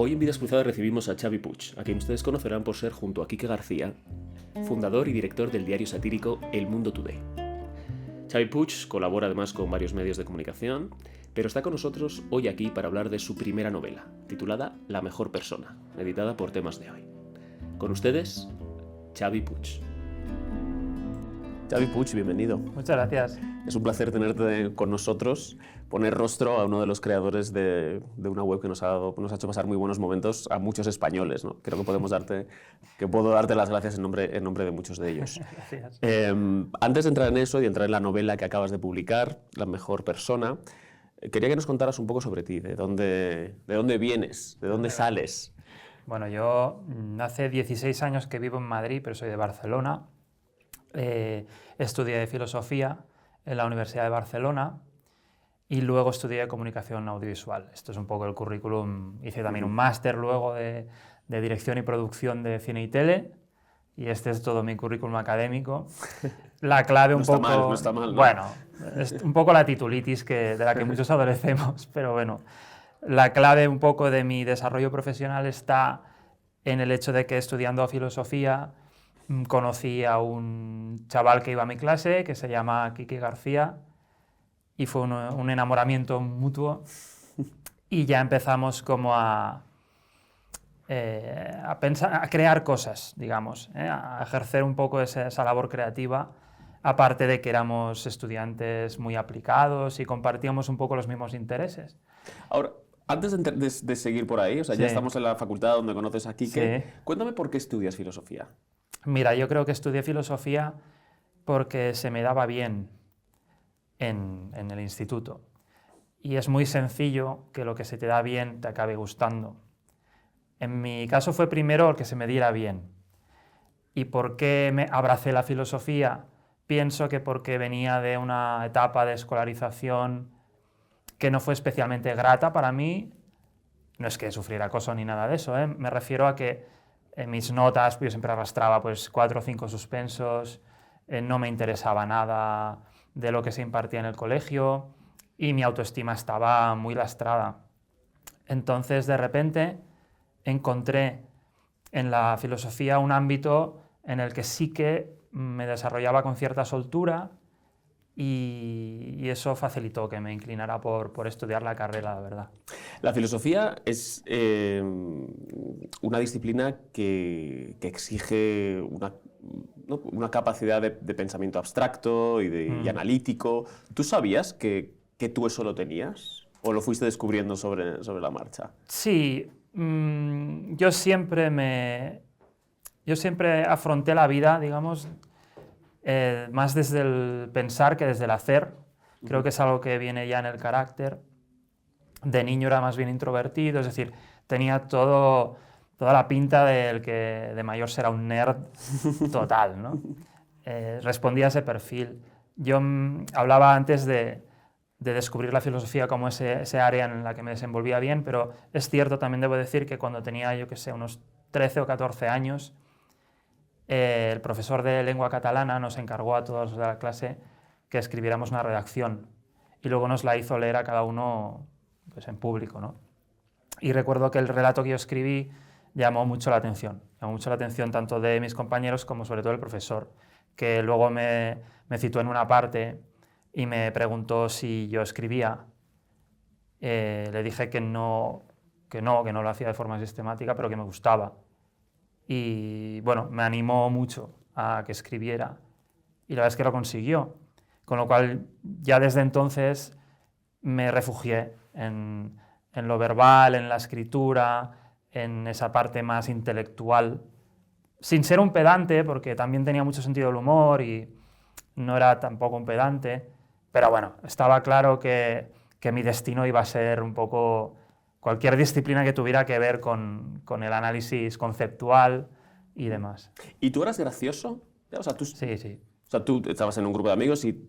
Hoy en Vidas Cruzadas recibimos a Xavi Puig, a quien ustedes conocerán por ser, junto a Quique García, fundador y director del diario satírico El Mundo Today. Xavi Puig colabora además con varios medios de comunicación, pero está con nosotros hoy aquí para hablar de su primera novela, titulada La mejor persona, editada por Temas de Hoy. Con ustedes, Xavi Puig. Xavi Puig, bienvenido. Muchas gracias. Es un placer tenerte con nosotros, poner rostro a uno de los creadores de una web que nos ha hecho pasar muy buenos momentos a muchos españoles, ¿no? Creo que puedo darte las gracias en nombre de muchos de ellos. Gracias. Antes de entrar en eso y entrar en la novela que acabas de publicar, La mejor persona, quería que nos contaras un poco sobre ti, de dónde vienes, de dónde sales. Bueno, yo hace 16 años que vivo en Madrid, pero soy de Barcelona. Estudié filosofía en la Universidad de Barcelona y luego estudié comunicación audiovisual. Esto es un poco el currículum. Hice también un máster luego de dirección y producción de cine y tele, y este es todo mi currículum académico. La clave un poco... No está mal, ¿no? Bueno, es un poco la titulitis de la que muchos adolecemos, pero bueno. La clave un poco de mi desarrollo profesional está en el hecho de que estudiando filosofía conocí a un chaval que iba a mi clase, que se llama Quique García, y fue un enamoramiento mutuo, y ya empezamos como a pensar, a crear cosas, digamos, a ejercer un poco esa labor creativa, aparte de que éramos estudiantes muy aplicados y compartíamos un poco los mismos intereses. Ahora, antes de seguir por ahí, Sí. ya estamos en la facultad donde conoces a Quique. Sí. Cuéntame por qué estudias filosofía. Mira, yo creo que estudié filosofía porque se me daba bien en el instituto. Y es muy sencillo que lo que se te da bien te acabe gustando. En mi caso fue primero el que se me diera bien. ¿Y por qué me abracé la filosofía? Pienso que porque venía de una etapa de escolarización que no fue especialmente grata para mí. No es que sufriera acoso ni nada de eso, ¿eh? Me refiero a que en mis notas yo siempre arrastraba 4 o 5 suspensos, no me interesaba nada de lo que se impartía en el colegio y mi autoestima estaba muy lastrada. Entonces, de repente, encontré en la filosofía un ámbito en el que sí que me desarrollaba con cierta soltura y eso facilitó que me inclinara por estudiar la carrera, la verdad. La filosofía es una disciplina que exige una capacidad de pensamiento abstracto y analítico. ¿Tú sabías que tú eso lo tenías? ¿O lo fuiste descubriendo sobre la marcha? Sí, yo siempre afronté la vida, digamos, más desde el pensar que desde el hacer. Creo que es algo que viene ya en el carácter. De niño era más bien introvertido, es decir, tenía toda la pinta del que de mayor será un nerd total, ¿no? Respondía a ese perfil. Yo hablaba antes de descubrir la filosofía como ese área en la que me desenvolvía bien, pero es cierto, también debo decir que cuando tenía, yo qué sé, unos 13 o 14 años, el profesor de lengua catalana nos encargó a todos los de la clase que escribiéramos una redacción y luego nos la hizo leer a cada uno, pues, en público, ¿no? Y recuerdo que el relato que yo escribí llamó mucho la atención tanto de mis compañeros como sobre todo el profesor, que luego me citó en una parte y me preguntó si yo escribía. Le dije que no lo hacía de forma sistemática, pero que me gustaba. Y bueno, me animó mucho a que escribiera y la verdad es que lo consiguió, con lo cual ya desde entonces me refugié en lo verbal, en la escritura, en esa parte más intelectual, sin ser un pedante, porque también tenía mucho sentido del humor y no era tampoco un pedante, pero bueno, estaba claro que mi destino iba a ser un poco cualquier disciplina que tuviera que ver con el análisis conceptual y demás. ¿Y tú eras gracioso? O sea, Sí. O sea, tú estabas en un grupo de amigos y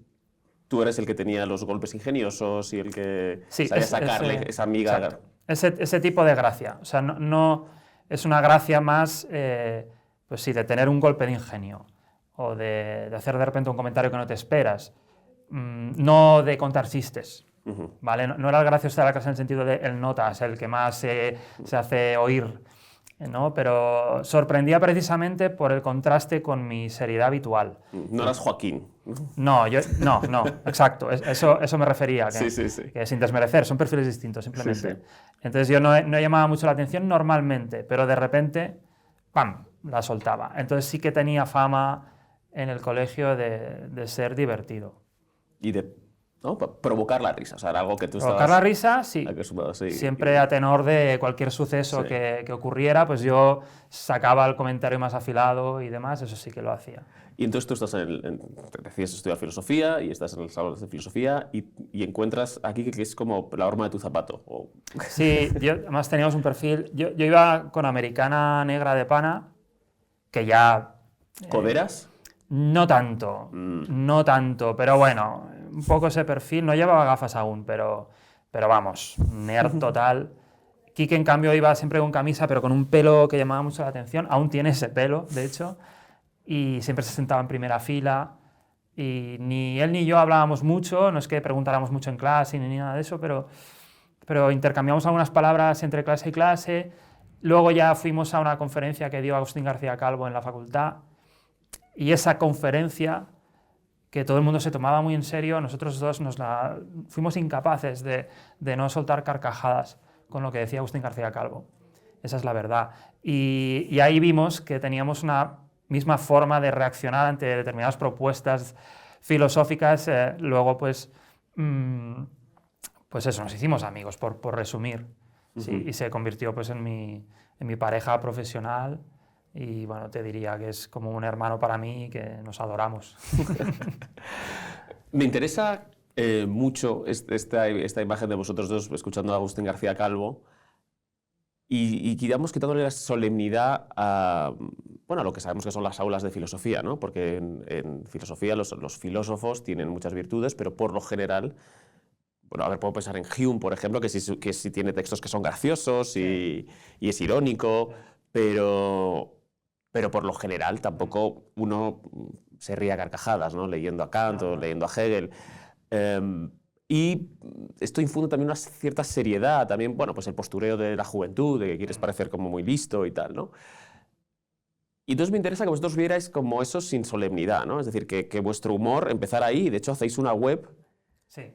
tú eres el que tenía los golpes ingeniosos y el que sabía sacarle esa miga. Exacto. Ese tipo de gracia. O sea, no es una gracia más, pues sí, de tener un golpe de ingenio o de hacer de repente un comentario que no te esperas. No de contar chistes. ¿vale? No era el gracioso de la clase en el sentido de el notas, el que más se hace oír, ¿no? Pero sorprendía precisamente por el contraste con mi seriedad habitual. No eras Joaquín. No, no, exacto, eso me refería, que, Sí. que sin desmerecer, son perfiles distintos simplemente. Sí. Entonces yo no llamaba mucho la atención normalmente, pero de repente, ¡pam!, la soltaba. Entonces sí que tenía fama en el colegio de ser divertido. Y de provocar la risa, o sea, era algo que tú Provocar estabas la risa, sí. acostumbrado, sí. Siempre a tenor de cualquier suceso Sí. que ocurriera, pues yo sacaba el comentario más afilado y demás, eso sí que lo hacía. Y entonces tú estás decides estudiar filosofía y estás en el salón de filosofía y encuentras aquí que es como la horma de tu zapato. Sí, además teníamos un perfil, yo iba con americana negra de pana, que ya... ¿Coderas? No tanto, no tanto, pero bueno, un poco ese perfil, no llevaba gafas aún, pero vamos, nerd total. Quique, en cambio, iba siempre con camisa, pero con un pelo que llamaba mucho la atención, aún tiene ese pelo, de hecho, y siempre se sentaba en primera fila, y ni él ni yo hablábamos mucho, no es que preguntáramos mucho en clase ni nada de eso, pero intercambiamos algunas palabras entre clase y clase. Luego ya fuimos a una conferencia que dio Agustín García Calvo en la facultad, y esa conferencia, que todo el mundo se tomaba muy en serio, nosotros dos fuimos incapaces de no soltar carcajadas con lo que decía Agustín García Calvo. Esa es la verdad. Y ahí vimos que teníamos una misma forma de reaccionar ante determinadas propuestas filosóficas. Luego, pues eso, nos hicimos amigos, por resumir. Sí, y se convirtió pues, en mi pareja profesional. Y bueno, te diría que es como un hermano para mí y que nos adoramos. Me interesa mucho esta imagen de vosotros dos escuchando a Agustín García Calvo y digamos quitándole la solemnidad a lo que sabemos que son las aulas de filosofía, ¿no? Porque en filosofía los filósofos tienen muchas virtudes, pero por lo general, bueno, a ver, puedo pensar en Hume, por ejemplo, que sí tiene textos que son graciosos y es irónico, pero por lo general tampoco uno se ríe a carcajadas, ¿no? Leyendo a Kant o leyendo a Hegel. Y esto infunde también una cierta seriedad, también, bueno, pues el postureo de la juventud, de que quieres parecer como muy listo y tal, ¿no? Y entonces me interesa que vosotros vierais como eso sin solemnidad, ¿no? Es decir, que vuestro humor empezara ahí, de hecho hacéis una web. Sí.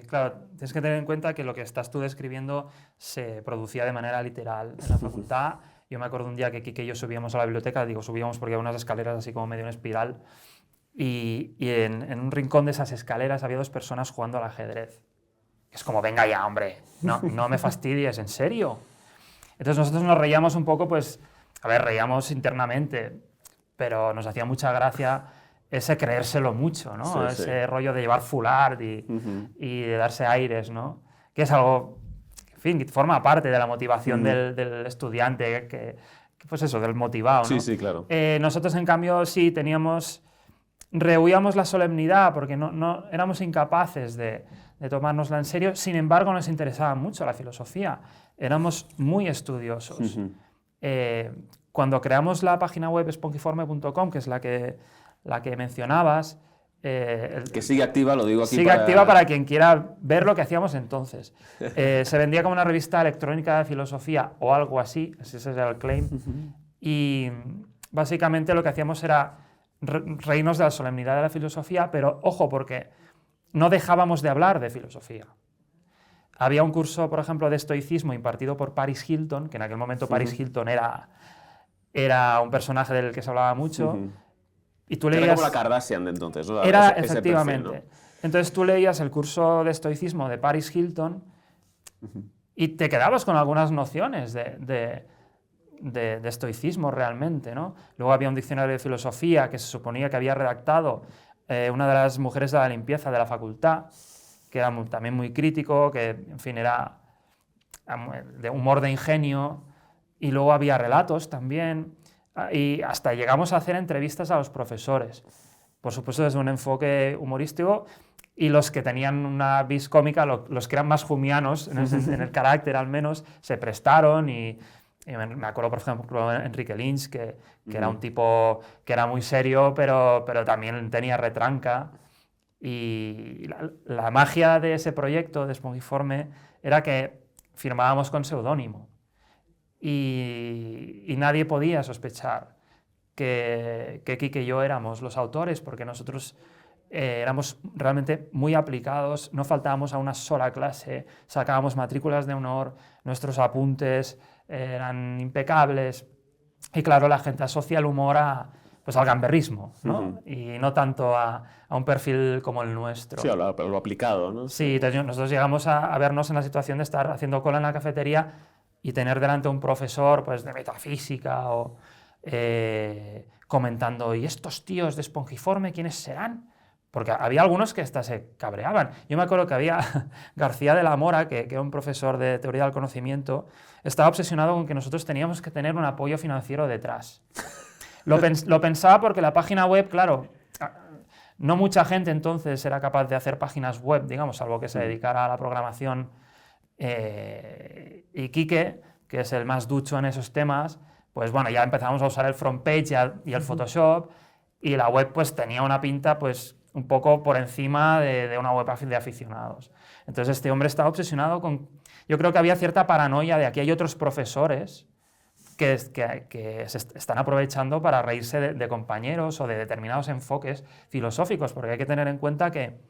Claro, tienes que tener en cuenta que lo que estás tú describiendo se producía de manera literal en la facultad. Yo me acuerdo un día que Quique y yo subíamos a la biblioteca, digo subíamos porque había unas escaleras así como medio en espiral, y en un rincón de esas escaleras había dos personas jugando al ajedrez. Es como, venga ya, hombre, no me fastidies, ¿en serio? Entonces nosotros nos reíamos un poco, pues, a ver, reíamos internamente, pero nos hacía mucha gracia ese creérselo mucho, ¿no? Sí, Ese rollo de llevar foulard y de darse aires, ¿no? Que es algo, en fin, que forma parte de la motivación del estudiante, que, pues eso, del motivado, ¿no? Sí, claro. Nosotros, en cambio, sí rehuíamos la solemnidad porque no éramos incapaces de tomárnosla en serio. Sin embargo, nos interesaba mucho la filosofía. Éramos muy estudiosos. Cuando creamos la página web spongiforme.com, que es la que mencionabas... que sigue activa, lo digo aquí. Sigue activa para quien quiera ver lo que hacíamos entonces. Se vendía como una revista electrónica de filosofía o algo así, ese era el claim. Y básicamente lo que hacíamos era reírnos de la solemnidad de la filosofía, pero ojo, porque no dejábamos de hablar de filosofía. Había un curso, por ejemplo, de estoicismo impartido por Paris Hilton, que en aquel momento Paris Hilton era un personaje del que se hablaba mucho. Y tú leías... Era como la Kardashian de entonces, ¿no? Era, ese efectivamente. perfil, ¿no? Entonces tú leías el curso de estoicismo de Paris Hilton y te quedabas con algunas nociones de estoicismo realmente, ¿no? Luego había un diccionario de filosofía que se suponía que había redactado una de las mujeres de la limpieza de la facultad, que era también muy crítico, que, en fin, era de humor de ingenio, y luego había relatos también, y hasta llegamos a hacer entrevistas a los profesores, por supuesto desde un enfoque humorístico, y los que tenían una vis cómica, los que eran más humianos, en el carácter al menos, se prestaron, y me acuerdo, por ejemplo, de Enrique Lynch, que era un tipo que era muy serio, pero también tenía retranca. Y la magia de ese proyecto de Spongiforme era que firmábamos con seudónimo y nadie podía sospechar que Quique y yo éramos los autores, porque nosotros éramos realmente muy aplicados, no faltábamos a una sola clase, sacábamos matrículas de honor, nuestros apuntes eran impecables y claro, la gente asocia el humor pues al gamberrismo, ¿no? Y no tanto a un perfil como el nuestro. Sí, lo aplicado, ¿no? Sí, nosotros llegamos a vernos en la situación de estar haciendo cola en la cafetería y tener delante un profesor pues, de metafísica o comentando, ¿y estos tíos de Spongiforme quiénes serán? Porque había algunos que hasta se cabreaban. Yo me acuerdo que había García de la Mora, que era un profesor de teoría del conocimiento, estaba obsesionado con que nosotros teníamos que tener un apoyo financiero detrás. Lo pensaba porque la página web, claro, no mucha gente entonces era capaz de hacer páginas web, digamos, salvo que se dedicara a la programación. Y Quique, que es el más ducho en esos temas, pues bueno, ya empezamos a usar el front page y el Photoshop, y la web pues tenía una pinta pues un poco por encima de una web de aficionados. Entonces este hombre estaba obsesionado con... Yo creo que había cierta paranoia de aquí hay otros profesores que se están aprovechando para reírse de compañeros o de determinados enfoques filosóficos, porque hay que tener en cuenta que,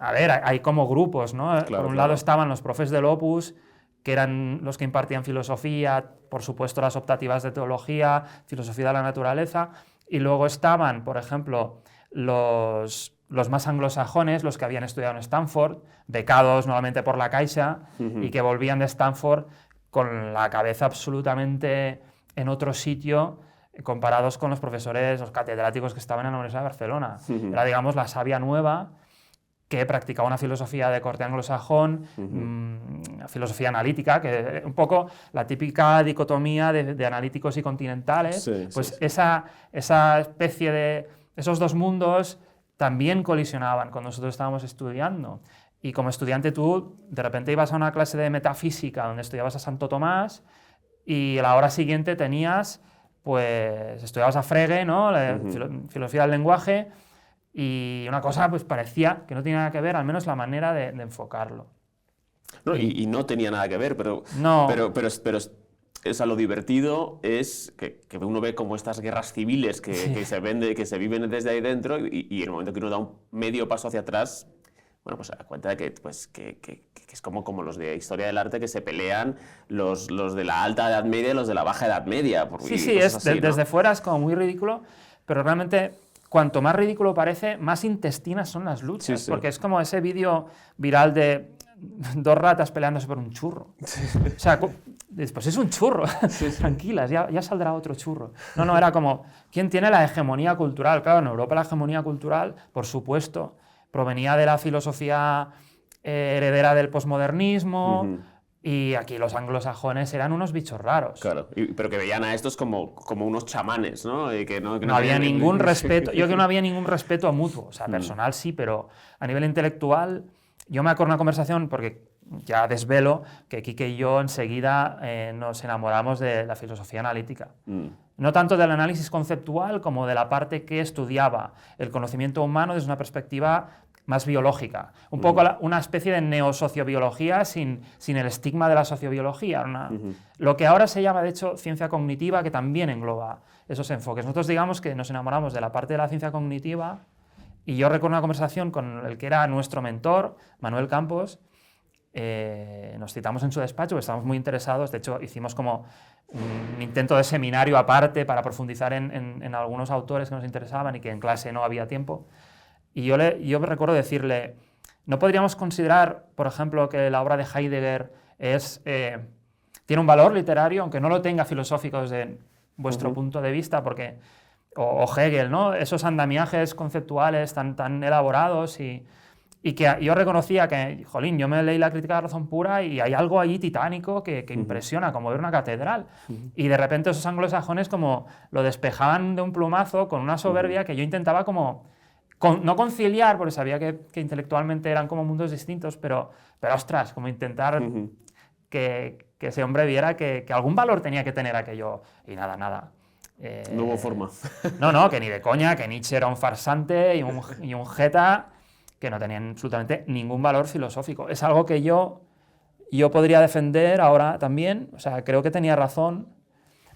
a ver, hay como grupos, ¿no? Claro, por un lado estaban los profes del Opus, que eran los que impartían filosofía, por supuesto las optativas de teología, filosofía de la naturaleza, y luego estaban, por ejemplo, los más anglosajones, los que habían estudiado en Stanford, becados nuevamente por la Caixa, y que volvían de Stanford con la cabeza absolutamente en otro sitio, comparados con los profesores, los catedráticos que estaban en la Universidad de Barcelona. Era, digamos, la savia nueva que practicaba una filosofía de corte anglosajón, filosofía analítica, que un poco la típica dicotomía de analíticos y continentales, pues esa especie de... Esos dos mundos también colisionaban cuando nosotros estábamos estudiando. Y como estudiante tú, de repente ibas a una clase de metafísica donde estudiabas a Santo Tomás y a la hora siguiente tenías, pues, estudiabas a Frege, ¿no? Filosofía del lenguaje, y una cosa pues parecía que no tenía nada que ver, al menos la manera de enfocarlo. No, y no tenía nada que ver, pero o sea, lo divertido es que uno ve como estas guerras civiles que se viven desde ahí dentro y en el momento que uno da un medio paso hacia atrás, bueno, pues se da cuenta de que es como los de historia del arte que se pelean los de la alta Edad Media y los de la baja Edad Media. Sí, así, ¿no? Desde fuera es como muy ridículo, pero realmente cuanto más ridículo parece, más intestinas son las luchas, porque es como ese vídeo viral de dos ratas peleándose por un churro. O sea, pues es un churro, tranquilas, ya saldrá otro churro. No, era como, ¿quién tiene la hegemonía cultural? Claro, en Europa la hegemonía cultural, por supuesto, provenía de la filosofía heredera del posmodernismo, y aquí los anglosajones eran unos bichos raros. Claro, pero que veían a estos como unos chamanes, ¿no? Que no había ningún respeto, yo creo que no había ningún respeto mutuo, o sea, personal sí, pero a nivel intelectual, yo me acuerdo de una conversación, porque ya desvelo que Quique y yo enseguida nos enamoramos de la filosofía analítica. No tanto del análisis conceptual como de la parte que estudiaba el conocimiento humano desde una perspectiva más biológica. Un poco una especie de neosociobiología sin el estigma de la sociobiología. Lo que ahora se llama, de hecho, ciencia cognitiva, que también engloba esos enfoques. Nosotros digamos que nos enamoramos de la parte de la ciencia cognitiva, y yo recuerdo una conversación con el que era nuestro mentor, Manuel Campos. Nos citamos en su despacho, estábamos muy interesados, de hecho hicimos como un intento de seminario aparte para profundizar en algunos autores que nos interesaban y que en clase no había tiempo. Y yo me recuerdo decirle, ¿no podríamos considerar, por ejemplo, que la obra de Heidegger tiene un valor literario, aunque no lo tenga filosófico desde vuestro punto de vista? Porque, o Hegel, ¿no? Esos andamiajes conceptuales tan elaborados y que yo reconocía que, jolín, yo me leí la Crítica de la Razón Pura y hay algo ahí titánico que impresiona, como ver una catedral. Y de repente esos anglosajones como lo despejaban de un plumazo con una soberbia que yo intentaba como... no conciliar, porque sabía que intelectualmente eran como mundos distintos, pero ostras, como intentar que ese hombre viera que algún valor tenía que tener aquello. Y nada. No hubo forma. No, que ni de coña, que Nietzsche era un farsante y un jeta, que no tenían absolutamente ningún valor filosófico. Es algo que yo podría defender ahora también, o sea, creo que tenía razón,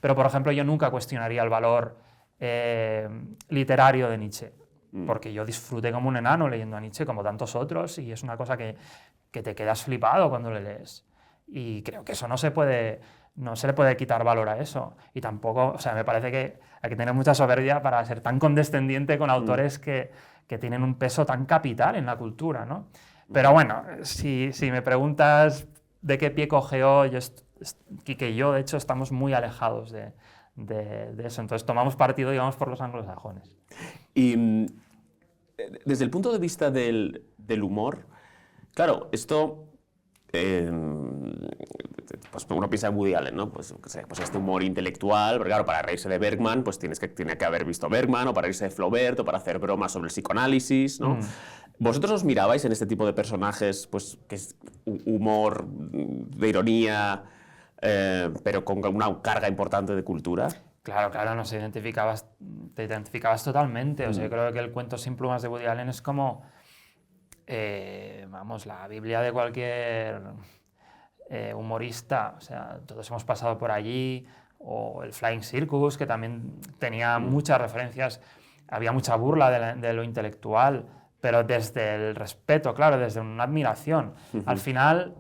pero por ejemplo yo nunca cuestionaría el valor literario de Nietzsche, porque yo disfruté como un enano leyendo a Nietzsche, como tantos otros, y es una cosa que te quedas flipado cuando le lees. Y creo que eso no se le puede quitar valor a eso. Y tampoco, o sea, me parece que hay que tener mucha soberbia para ser tan condescendiente con autores que tienen un peso tan capital en la cultura, ¿no? Pero bueno, si me preguntas de qué pie cojeó, Quique y yo, de hecho, estamos muy alejados de eso. Entonces tomamos partido, digamos, por los anglosajones. Y desde el punto de vista del humor, claro, esto... pues uno piensa en Woody Allen, ¿no? Pues este humor intelectual, porque claro, para reírse de Bergman, pues tiene que haber visto Bergman, o para reírse de Flaubert, o para hacer bromas sobre el psicoanálisis, ¿no? ¿Vosotros os mirabais en este tipo de personajes, pues, que es humor de ironía, pero con una carga importante de cultura? Claro, te identificabas totalmente. O sea, yo creo que el cuento sin plumas de Woody Allen es como... vamos, la Biblia de cualquier humorista, o sea, todos hemos pasado por allí, o el Flying Circus, que también tenía muchas referencias, había mucha burla de lo intelectual, pero desde el respeto, claro, desde una admiración. Al final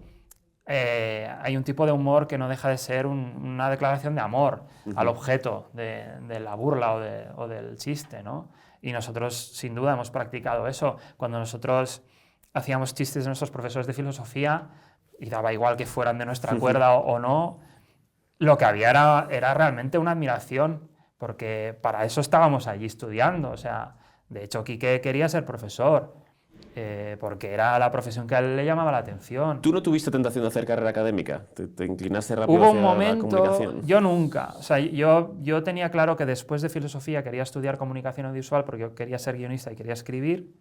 hay un tipo de humor que no deja de ser una declaración de amor al objeto de la burla o del chiste, ¿no? Y nosotros, sin duda, hemos practicado eso. Cuando nosotros hacíamos chistes de nuestros profesores de filosofía, y daba igual que fueran de nuestra cuerda o no, lo que había era realmente una admiración, porque para eso estábamos allí estudiando. O sea, de hecho, Quique quería ser profesor, porque era la profesión que a él le llamaba la atención. ¿Tú no tuviste tentación de hacer carrera académica? ¿Te inclinaste rápido Hubo hacia un momento, la comunicación? yo nunca. O sea, yo tenía claro que después de filosofía quería estudiar comunicación audiovisual porque yo quería ser guionista y quería escribir,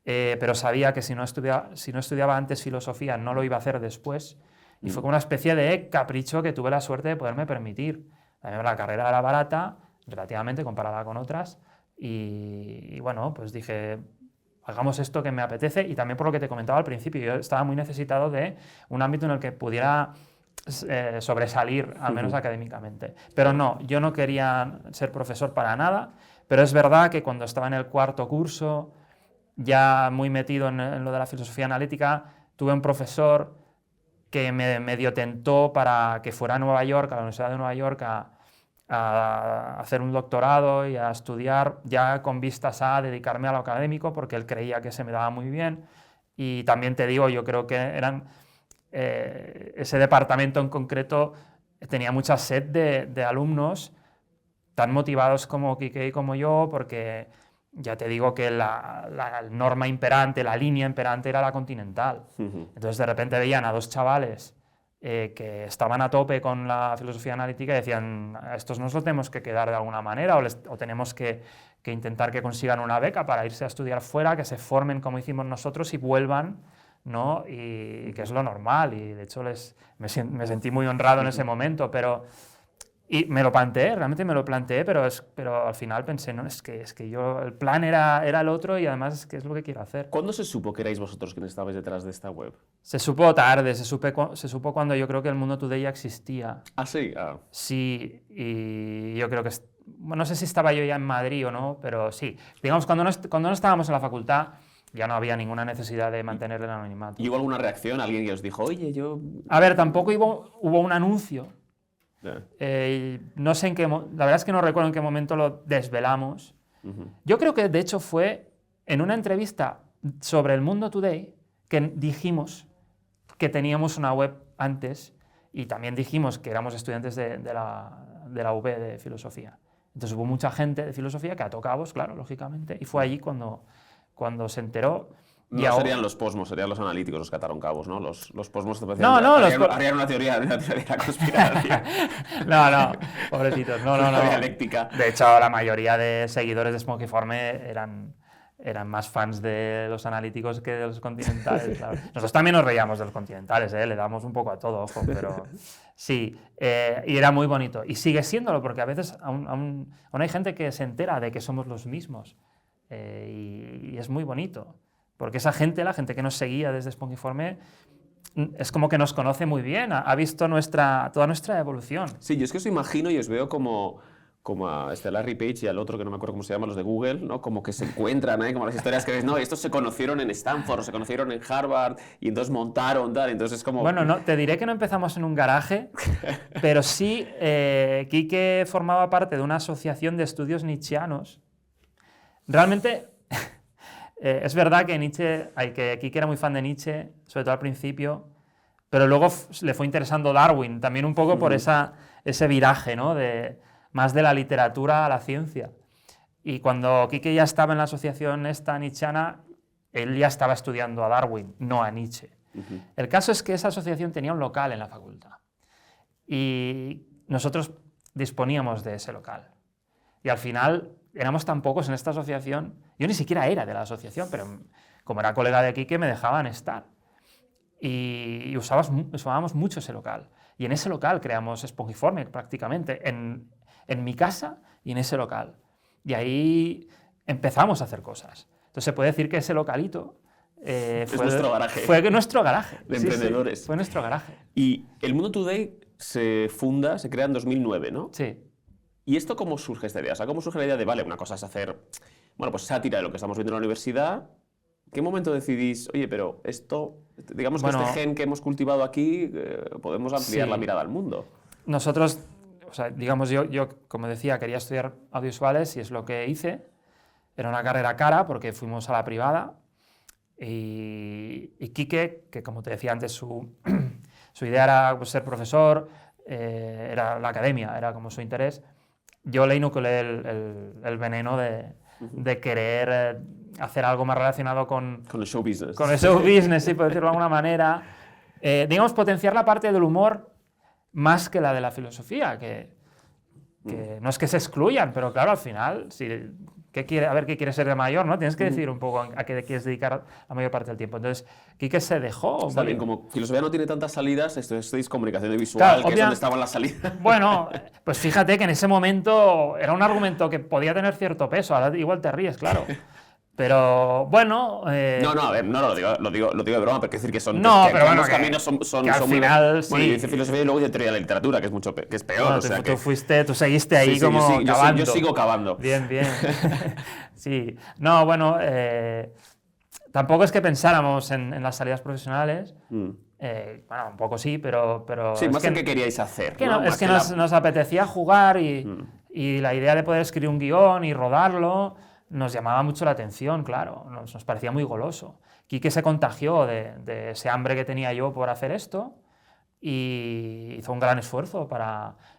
pero sabía que si no estudiaba antes filosofía no lo iba a hacer después. Y fue como una especie de capricho que tuve la suerte de poderme permitir. La carrera era barata, relativamente, comparada con otras, y bueno, pues dije, hagamos esto que me apetece, y también por lo que te comentaba al principio, yo estaba muy necesitado de un ámbito en el que pudiera sobresalir, al menos académicamente. Pero no, yo no quería ser profesor para nada, pero es verdad que cuando estaba en el cuarto curso, ya muy metido en lo de la filosofía analítica, tuve un profesor que me medio tentó para que fuera a Nueva York, a la Universidad de Nueva York, a hacer un doctorado y a estudiar ya con vistas a dedicarme a lo académico, porque él creía que se me daba muy bien. Y también te digo, yo creo que ese departamento en concreto tenía mucha sed de alumnos tan motivados como Quique y como yo, porque ya te digo que la norma imperante, la línea imperante era la continental. Entonces de repente veían a dos chavales que estaban a tope con la filosofía analítica y decían, a estos nos los tenemos que quedar de alguna manera, o tenemos que intentar que consigan una beca para irse a estudiar fuera, que se formen como hicimos nosotros y vuelvan, ¿no? Y que es lo normal. Y de hecho me sentí muy honrado en ese momento, y me lo planteé, realmente me lo planteé, pero al final pensé, no, es que yo, el plan era el otro, y además es que es lo que quiero hacer. ¿Cuándo se supo que erais vosotros quienes estabais detrás de esta web? Se supo tarde, se supo cuando yo creo que el Mundo Today ya existía. ¿Ah, sí? Ah. Sí, y yo creo que, no sé si estaba yo ya en Madrid o no, pero sí. Digamos, cuando no estábamos en la facultad, ya no había ninguna necesidad de mantener el anonimato. ¿Y hubo alguna reacción? ¿Alguien que os dijo, oye, yo...? A ver, tampoco hubo un anuncio. No sé la verdad es que no recuerdo en qué momento lo desvelamos. Yo creo que de hecho fue en una entrevista sobre el Mundo Today que dijimos que teníamos una web antes, y también dijimos que éramos estudiantes de la UB de filosofía. Entonces hubo mucha gente de filosofía que ató cabos, claro, lógicamente, y fue allí cuando se enteró. No serían los posmos, serían los analíticos los que ataron cabos, ¿no? Los posmos te No, harían una teoría de la conspiración. No, pobrecitos, no. Dialéctica. De hecho, la mayoría de seguidores de Smokiforme eran más fans de los analíticos que de los continentales. Claro. Nosotros también nos reíamos de los continentales, le damos un poco a todo, ojo, pero sí, y era muy bonito. Y sigue siéndolo, porque a veces aún hay gente que se entera de que somos los mismos, y es muy bonito. porque esa gente, la gente que nos seguía desde Spongiforme, es como que nos conoce muy bien, ha visto toda nuestra evolución. Sí, yo es que os imagino y os veo como a Larry Page y al otro que no me acuerdo cómo se llama, los de Google, ¿no? Como que se encuentran, ¿eh? Como las historias que ves, no, estos se conocieron en Stanford, o se conocieron en Harvard, y entonces montaron, tal, entonces es como... Bueno, no, te diré que no empezamos en un garaje, pero sí, Quique formaba parte de una asociación de estudios nietzscheanos. Realmente, es verdad que Quique era muy fan de Nietzsche, sobre todo al principio, pero luego le fue interesando Darwin, también un poco por ese viraje, ¿no? Más de la literatura a la ciencia. Y cuando Quique ya estaba en la asociación esta nietzscheana, él ya estaba estudiando a Darwin, no a Nietzsche. El caso es que esa asociación tenía un local en la facultad y nosotros disponíamos de ese local. Y al final éramos tan pocos en esta asociación, yo ni siquiera era de la asociación, pero como era colega de Quique me dejaban estar. Y usábamos mucho ese local. Y en ese local creamos Spongiforme prácticamente, en mi casa y en ese local. Y ahí empezamos a hacer cosas. Entonces se puede decir que ese localito fue nuestro garaje. Fue nuestro garaje. De emprendedores. Sí, fue nuestro garaje. Y El Mundo Today se crea en 2009, ¿no? Sí. ¿Y esto cómo surge esta idea? O sea, ¿cómo surge la idea de, vale, una cosa es hacer, bueno, pues sátira de lo que estamos viendo en la universidad? ¿Qué momento decidís, oye, pero esto, digamos que este gen que hemos cultivado aquí, podemos ampliar la mirada al mundo? Nosotros, o sea, digamos, yo, como decía, quería estudiar audiovisuales y es lo que hice. Era una carrera cara porque fuimos a la privada y Quique, que como te decía antes, su idea era pues, ser profesor, era la academia, era como su interés. Yo le inoculé el veneno de querer hacer algo más relacionado con el show business. Con el show business, sí, por decirlo de alguna manera. Digamos, potenciar la parte del humor más que la de la filosofía, que no es que se excluyan, pero claro, al final, a ver qué quieres ser de mayor, ¿no? Tienes que decir un poco a qué quieres dedicar la mayor parte del tiempo. Entonces, Quique se dejó. Está bien, como filosofía no tiene tantas salidas, esto es comunicación visual, claro, que es donde estaban las salidas. Bueno, pues fíjate que en ese momento era un argumento que podía tener cierto peso, ahora igual te ríes, claro. Pero bueno... No, a ver, no lo digo de broma, pero quiero decir que son... No, que pero bueno, los caminos son al final, sí. Bueno, yo hice filosofía y luego hice teoría de la literatura, que es peor. Bueno, o sea tú seguiste ahí como cavando. Yo sigo cavando. Bien. Sí. No, bueno, tampoco es que pensáramos en las salidas profesionales. Bueno, un poco sí, pero sí, más en qué queríais hacer. Es que nos apetecía jugar y la idea de poder escribir un guión y rodarlo nos llamaba mucho la atención, claro, nos parecía muy goloso. Quique se contagió de ese hambre que tenía yo por hacer esto y hizo un gran esfuerzo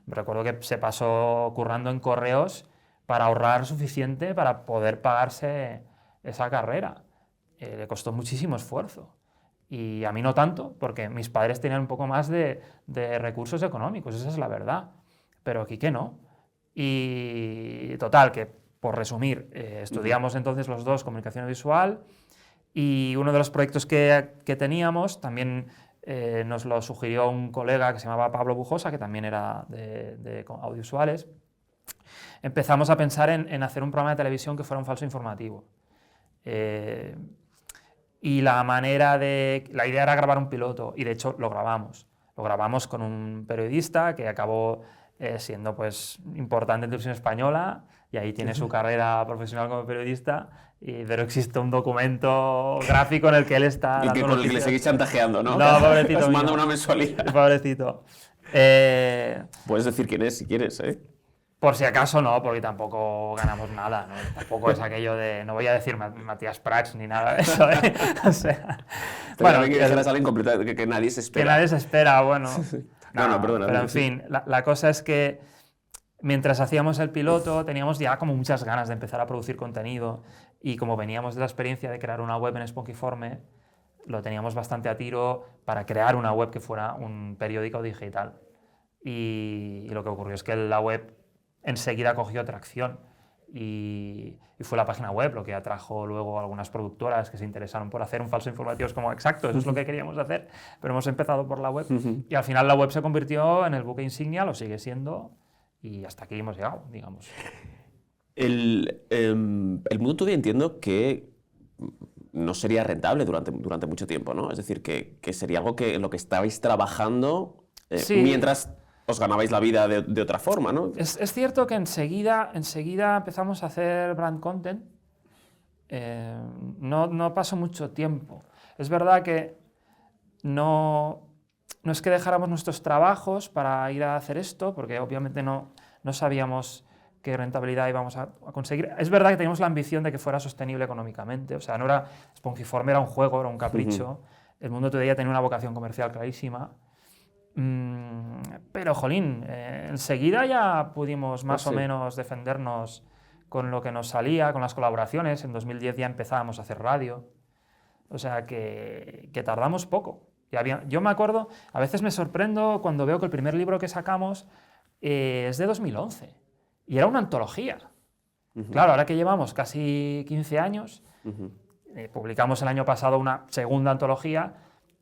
recuerdo que se pasó currando en correos para ahorrar suficiente para poder pagarse esa carrera. Le costó muchísimo esfuerzo. Y a mí no tanto, porque mis padres tenían un poco más de recursos económicos, esa es la verdad. Pero Quique no. Y total, que por resumir, estudiamos entonces los dos comunicación visual y uno de los proyectos que teníamos también nos lo sugirió un colega que se llamaba Pablo Bujosa, que también era de audiovisuales. Empezamos a pensar en hacer un programa de televisión que fuera un falso informativo. Y la idea era grabar un piloto, y de hecho lo grabamos. Lo grabamos con un periodista que acabó siendo pues, importante en televisión española, y ahí tiene su carrera profesional como periodista, pero existe un documento gráfico en el que él está... Y con el que le seguís chantajeando, ¿no? No, pobrecito. Os manda una mensualidad. Pobrecito. Puedes decir quién es si quieres, ¿eh? Por si acaso no, porque tampoco ganamos nada, ¿no? Tampoco es aquello de... No voy a decir Matías Prats ni nada de eso, ¿eh? O sea... Bueno, que dijeras a alguien completamente que nadie se espera. Que nadie se espera, bueno... No, perdona. Pero en fin, la cosa es que mientras hacíamos el piloto teníamos ya como muchas ganas de empezar a producir contenido y como veníamos de la experiencia de crear una web en Spongiforme, lo teníamos bastante a tiro para crear una web que fuera un periódico digital. Y lo que ocurrió es que la web enseguida cogió tracción y fue la página web lo que atrajo luego a algunas productoras que se interesaron por hacer un falso informativo. Es como, exacto, eso es lo que queríamos hacer, pero hemos empezado por la web y al final la web se convirtió en el buque insignia, lo sigue siendo y hasta aquí hemos llegado, digamos. El Mundo Today entiendo que no sería rentable durante mucho tiempo, ¿no? Es decir, que sería algo en lo que estabais trabajando Sí. mientras os ganabais la vida de otra forma, ¿no? Es cierto que enseguida empezamos a hacer brand content. No pasó mucho tiempo. Es verdad que no es que dejáramos nuestros trabajos para ir a hacer esto, porque obviamente no sabíamos qué rentabilidad íbamos a conseguir. Es verdad que teníamos la ambición de que fuera sostenible económicamente. O sea, no era Spongiform, era un juego, era un capricho. El Mundo Today ya tenía una vocación comercial clarísima. Pero, jolín, enseguida ya pudimos más o menos defendernos con lo que nos salía, con las colaboraciones. En 2010 ya empezábamos a hacer radio. O sea que tardamos poco. Yo me acuerdo, a veces me sorprendo cuando veo que el primer libro que sacamos es de 2011 y era una antología. Claro, ahora que llevamos casi 15 años, publicamos el año pasado una segunda antología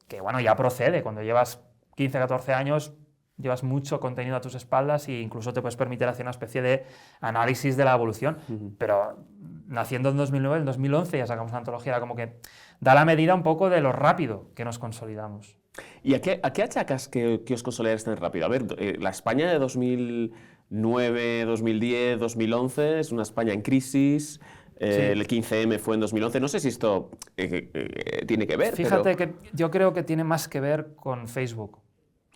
que, bueno, ya procede. Cuando llevas 15, 14 años, llevas mucho contenido a tus espaldas e incluso te puedes permitir hacer una especie de análisis de la evolución. Pero naciendo en 2009, en 2011 ya sacamos una antología, era como que da la medida un poco de lo rápido que nos consolidamos. ¿Y a qué achacas que os consolidáis tan rápido? A ver, la España de 2009, 2010, 2011 es una España en crisis. Sí. El 15M fue en 2011. No sé si esto tiene que ver. Fíjate que yo creo que tiene más que ver con Facebook,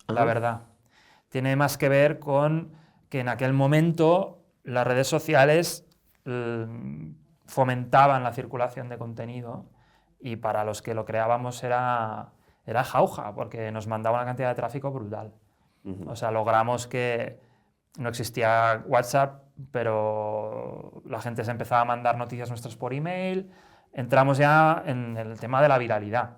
la verdad. Tiene más que ver con que en aquel momento las redes sociales fomentaban la circulación de contenido y para los que lo creábamos era jauja, porque nos mandaba una cantidad de tráfico brutal. O sea, logramos que no existía WhatsApp, pero la gente se empezaba a mandar noticias nuestras por email. Entramos ya en el tema de la viralidad.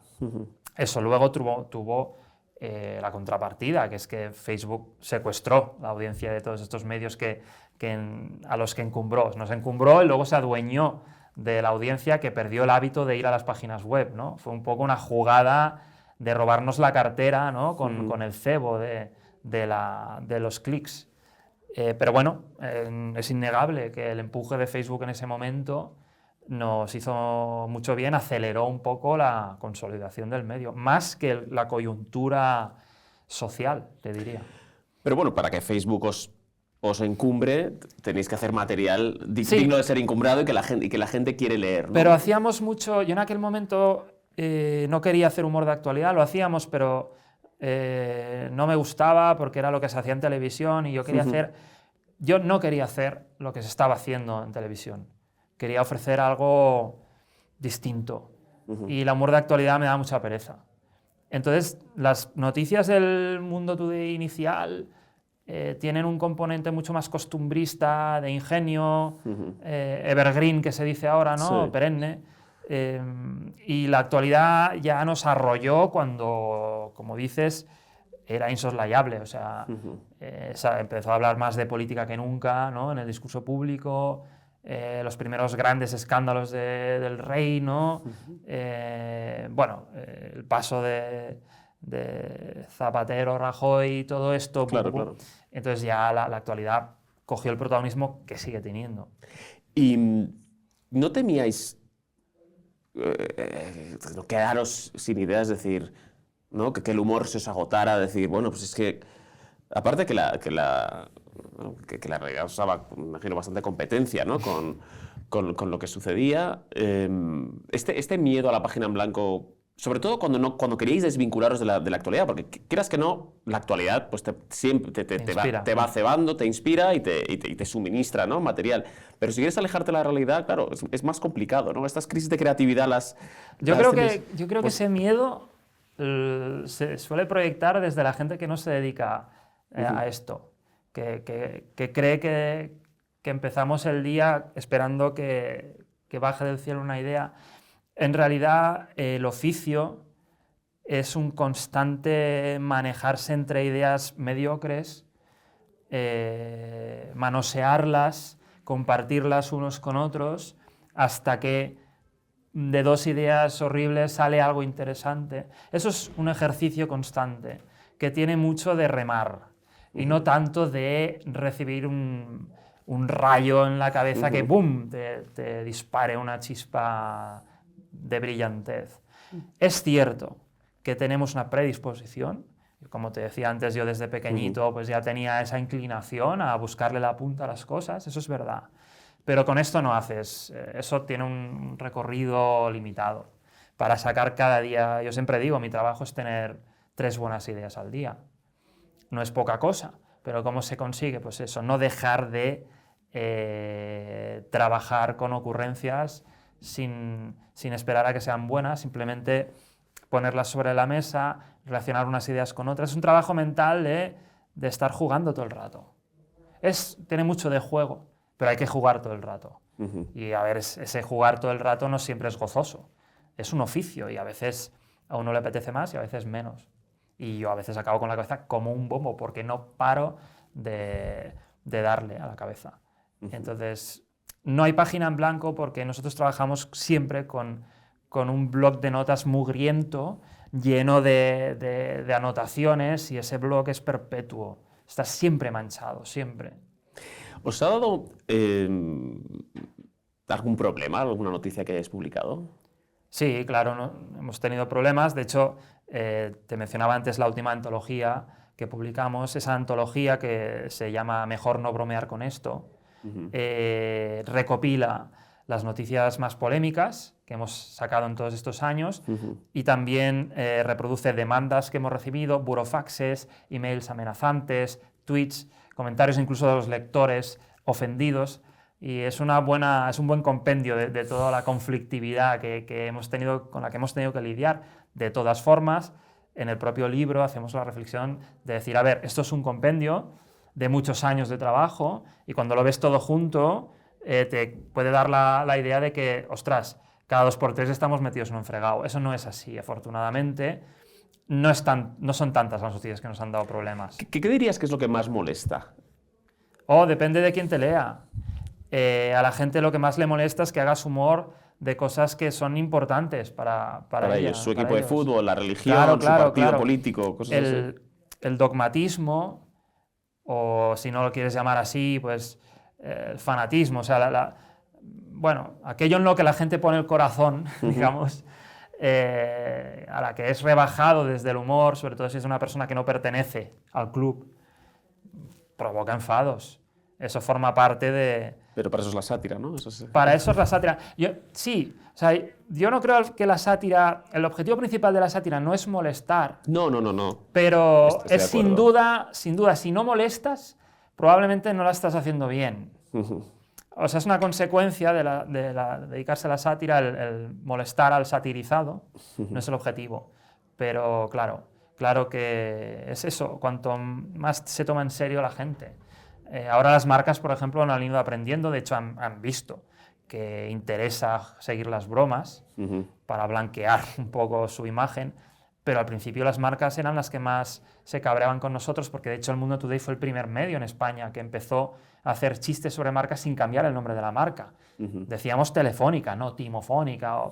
Eso luego tuvo la contrapartida, que es que Facebook secuestró la audiencia de todos estos medios a los que encumbró. Nos encumbró y luego se adueñó de la audiencia que perdió el hábito de ir a las páginas web, ¿no? Fue un poco una jugada de robarnos la cartera, ¿no? con el cebo de los clics. Pero bueno, es innegable que el empuje de Facebook en ese momento nos hizo mucho bien, aceleró un poco la consolidación del medio, más que la coyuntura social, te diría. Pero bueno, para que Facebook os encumbre, tenéis que hacer material digno de ser encumbrado y que la gente quiere leer, ¿no? Pero hacíamos mucho, yo en aquel momento no quería hacer humor de actualidad, lo hacíamos, pero no me gustaba porque era lo que se hacía en televisión y yo quería hacer... Yo no quería hacer lo que se estaba haciendo en televisión. Quería ofrecer algo distinto. Y el humor de actualidad me da mucha pereza. Entonces, las noticias del Mundo Today inicial tienen un componente mucho más costumbrista, de ingenio, evergreen, que se dice ahora, ¿no? Sí. Perenne. Y la actualidad ya nos arrolló cuando, como dices, era insoslayable. O sea, empezó a hablar más de política que nunca, ¿no? En el discurso público. Los primeros grandes escándalos del rey, ¿no? Bueno, el paso de Zapatero, Rajoy, todo esto. Claro, claro. Entonces ya la actualidad cogió el protagonismo que sigue teniendo. ¿Y no temíais quedaros sin ideas, es decir, ¿no? que el humor se os agotara, decir, bueno, pues es que, aparte que la realidad os daba, me imagino, bastante competencia, ¿no? con lo que sucedía, este miedo a la página en blanco, sobre todo cuando queríais desvincularos de la actualidad, porque quieras que no, la actualidad pues siempre te va cebando, te inspira y te suministra, ¿no? material. Pero si quieres alejarte de la realidad, claro, es más complicado, ¿no? Estas crisis de creatividad Yo creo que ese miedo se suele proyectar desde la gente que no se dedica a esto, que cree que empezamos el día esperando que baje del cielo una idea. En realidad, el oficio es un constante manejarse entre ideas mediocres, manosearlas, compartirlas unos con otros, hasta que de dos ideas horribles sale algo interesante. Eso es un ejercicio constante, que tiene mucho de remar, y no tanto de recibir un rayo en la cabeza que ¡bum!, te dispare una chispa de brillantez. Es cierto que tenemos una predisposición, como te decía antes, yo desde pequeñito pues ya tenía esa inclinación a buscarle la punta a las cosas, eso es verdad. Pero con esto no haces, eso tiene un recorrido limitado. Para sacar cada día, yo siempre digo, mi trabajo es tener 3 buenas ideas al día. No es poca cosa, pero ¿cómo se consigue? Pues eso, no dejar de trabajar con ocurrencias sin esperar a que sean buenas, simplemente ponerlas sobre la mesa, relacionar unas ideas con otras. Es un trabajo mental de estar jugando todo el rato. Tiene mucho de juego, pero hay que jugar todo el rato. Y a ver, ese jugar todo el rato no siempre es gozoso. Es un oficio y a veces a uno le apetece más y a veces menos. Y yo a veces acabo con la cabeza como un bombo porque no paro de darle a la cabeza. Entonces, no hay página en blanco porque nosotros trabajamos siempre con un bloc de notas mugriento, lleno de anotaciones, y ese bloc es perpetuo. Está siempre manchado, siempre. ¿Os ha dado algún problema, alguna noticia que hayáis publicado? Sí, claro, ¿no? Hemos tenido problemas. De hecho, te mencionaba antes la última antología que publicamos, esa antología que se llama Mejor no bromear con esto, recopila las noticias más polémicas que hemos sacado en todos estos años y también reproduce demandas que hemos recibido, burofaxes, emails amenazantes, tweets, comentarios incluso de los lectores ofendidos, y es un buen compendio de toda la conflictividad con la que hemos tenido que lidiar. De todas formas, en el propio libro hacemos la reflexión de decir, a ver, esto es un compendio de muchos años de trabajo y cuando lo ves todo junto te puede dar la idea de que, ostras, cada 2 por 3 estamos metidos en un fregado. Eso no es así, afortunadamente. No son tantas las noticias que nos han dado problemas. ¿Qué dirías que es lo que más molesta? Depende de quién te lea. A la gente lo que más le molesta es que hagas humor de cosas que son importantes para ellos. Su equipo de fútbol, la religión, claro, su partido político, cosas así. El dogmatismo, o si no lo quieres llamar así, pues el fanatismo, o sea, bueno, aquello en lo que la gente pone el corazón, digamos, a la que es rebajado desde el humor, sobre todo si es una persona que no pertenece al club, provoca enfados. Eso forma parte de... Pero para eso es la sátira, ¿no? Para eso es la sátira. Sí, o sea, yo no creo que la sátira... El objetivo principal de la sátira no es molestar. No. Pero es sin duda, si no molestas, probablemente no la estás haciendo bien. O sea, es una consecuencia de dedicarse a la sátira, el molestar al satirizado, no es el objetivo. Pero claro que es eso, cuanto más se toma en serio la gente. Ahora las marcas, por ejemplo, lo han ido aprendiendo, de hecho han visto que interesa seguir las bromas para blanquear un poco su imagen, pero al principio las marcas eran las que más se cabreaban con nosotros, porque de hecho el Mundo Today fue el primer medio en España que empezó a hacer chistes sobre marcas sin cambiar el nombre de la marca. Decíamos Telefónica, no Timofónica,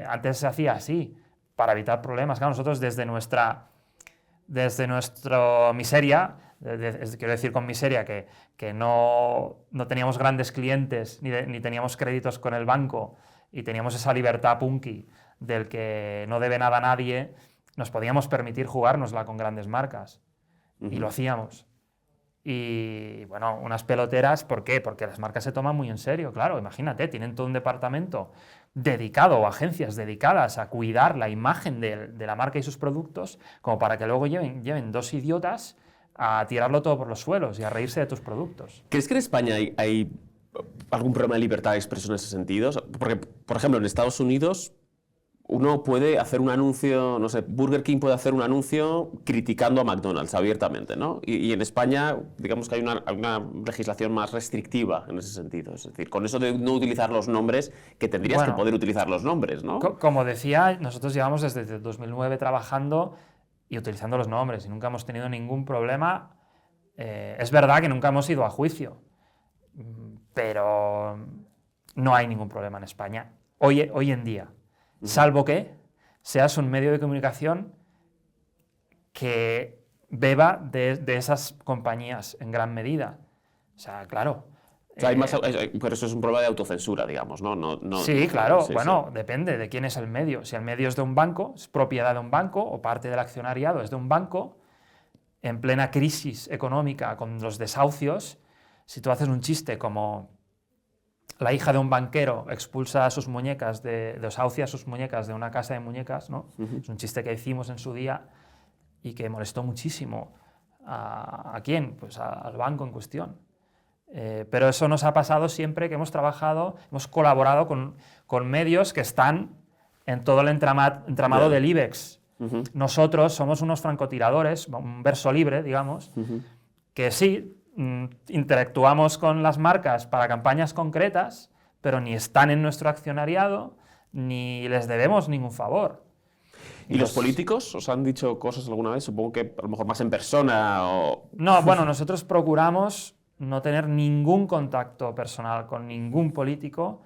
antes se hacía así, para evitar problemas. Claro, nosotros desde nuestra miseria, quiero decir con miseria que no teníamos grandes clientes ni teníamos créditos con el banco y teníamos esa libertad punky del que no debe nada a nadie, nos podíamos permitir jugárnosla con grandes marcas y lo hacíamos. Y bueno, unas peloteras, ¿por qué? Porque las marcas se toman muy en serio, claro, imagínate, tienen todo un departamento dedicado o agencias dedicadas a cuidar la imagen de la marca y sus productos, como para que luego lleven 2 idiotas a tirarlo todo por los suelos y a reírse de tus productos. ¿Crees que en España hay algún problema de libertad de expresión en ese sentido? Porque, por ejemplo, en Estados Unidos uno puede hacer un anuncio, no sé, Burger King puede hacer un anuncio criticando a McDonald's abiertamente, ¿no? Y en España, digamos que hay una legislación más restrictiva en ese sentido. Es decir, con eso de no utilizar los nombres, que tendrías que poder utilizar los nombres, ¿no? Como decía, nosotros llevamos desde 2009 trabajando y utilizando los nombres y nunca hemos tenido ningún problema. Es verdad que nunca hemos ido a juicio, pero no hay ningún problema en España hoy en día. Salvo que seas un medio de comunicación que beba de esas compañías en gran medida. O sea, claro, O sea, pero eso es un problema de autocensura, digamos, ¿no? Sí, claro. Bueno, depende de quién es el medio. Si el medio es de un banco, es propiedad de un banco, o parte del accionariado es de un banco, en plena crisis económica con los desahucios, si tú haces un chiste como la hija de un banquero expulsa a sus muñecas, desahucia a sus muñecas de una casa de muñecas, ¿no? Es un chiste que hicimos en su día y que molestó muchísimo. ¿A quién? Pues al banco en cuestión. Pero eso nos ha pasado siempre que hemos trabajado, hemos colaborado con medios que están en todo el entramado del IBEX. Nosotros somos unos francotiradores, un verso libre, digamos, que sí, interactuamos con las marcas para campañas concretas, pero ni están en nuestro accionariado, ni les debemos ningún favor. ¿Y los políticos os han dicho cosas alguna vez? Supongo que a lo mejor más en persona o... No, bueno, nosotros procuramos no tener ningún contacto personal con ningún político.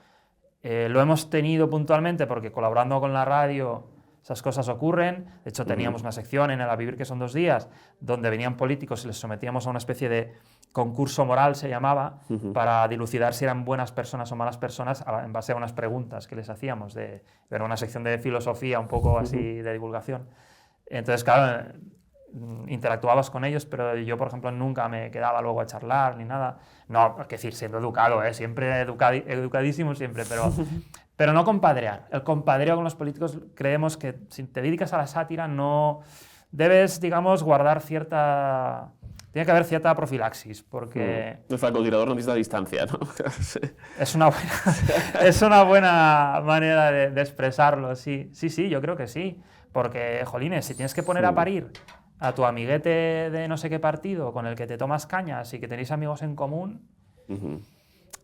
Lo hemos tenido puntualmente porque colaborando con la radio esas cosas ocurren. De hecho, teníamos una sección en el A Vivir que son 2 días donde venían políticos y les sometíamos a una especie de concurso moral, se llamaba, para dilucidar si eran buenas personas o malas personas en base a unas preguntas que les hacíamos. Era una sección de filosofía un poco así de divulgación. Entonces, claro, interactuabas con ellos, pero yo, por ejemplo, nunca me quedaba luego a charlar ni nada. No, es decir, siendo educado, siempre educadísimo siempre, pero no compadrear. El compadreo con los políticos, creemos que si te dedicas a la sátira no debes, digamos, guardar cierta... Tiene que haber cierta profilaxis, porque... El francotirador no necesita distancia, ¿no? Es una buena manera de expresarlo, sí. Sí, yo creo que sí. Porque, jolines, si tienes que poner a parir a tu amiguete de no sé qué partido con el que te tomas cañas y que tenéis amigos en común,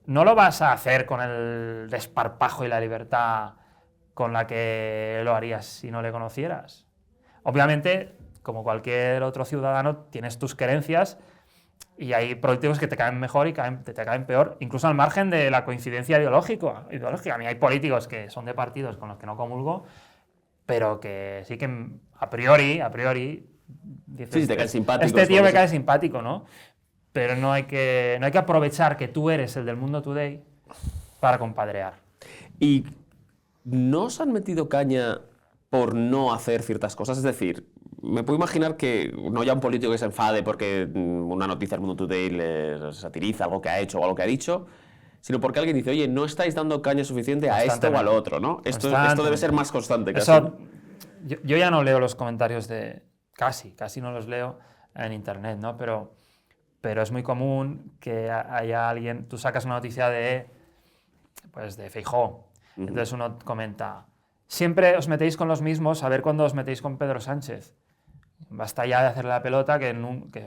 no lo vas a hacer con el desparpajo y la libertad con la que lo harías si no le conocieras. Obviamente, como cualquier otro ciudadano, tienes tus creencias y hay políticos que te caen mejor y te caen peor, incluso al margen de la coincidencia ideológica. A mí hay políticos que son de partidos con los que no comulgo, pero que sí que a priori dices, sí, te cae simpático. Este tío me cae simpático, ¿no? Pero no hay que aprovechar que tú eres el del Mundo Today para compadrear. ¿Y no os han metido caña por no hacer ciertas cosas? Es decir, me puedo imaginar que no haya un político que se enfade porque una noticia del Mundo Today le satiriza algo que ha hecho o algo que ha dicho, sino porque alguien dice, oye, no estáis dando caña suficiente a esto o al otro, ¿no? Esto debe ser más constante. Yo ya no leo los comentarios casi no los leo en internet, ¿no? Pero es muy común que haya alguien, tú sacas una noticia de Feijóo, entonces uno comenta, siempre os metéis con los mismos, a ver cuándo os metéis con Pedro Sánchez. Basta ya de hacerle la pelota que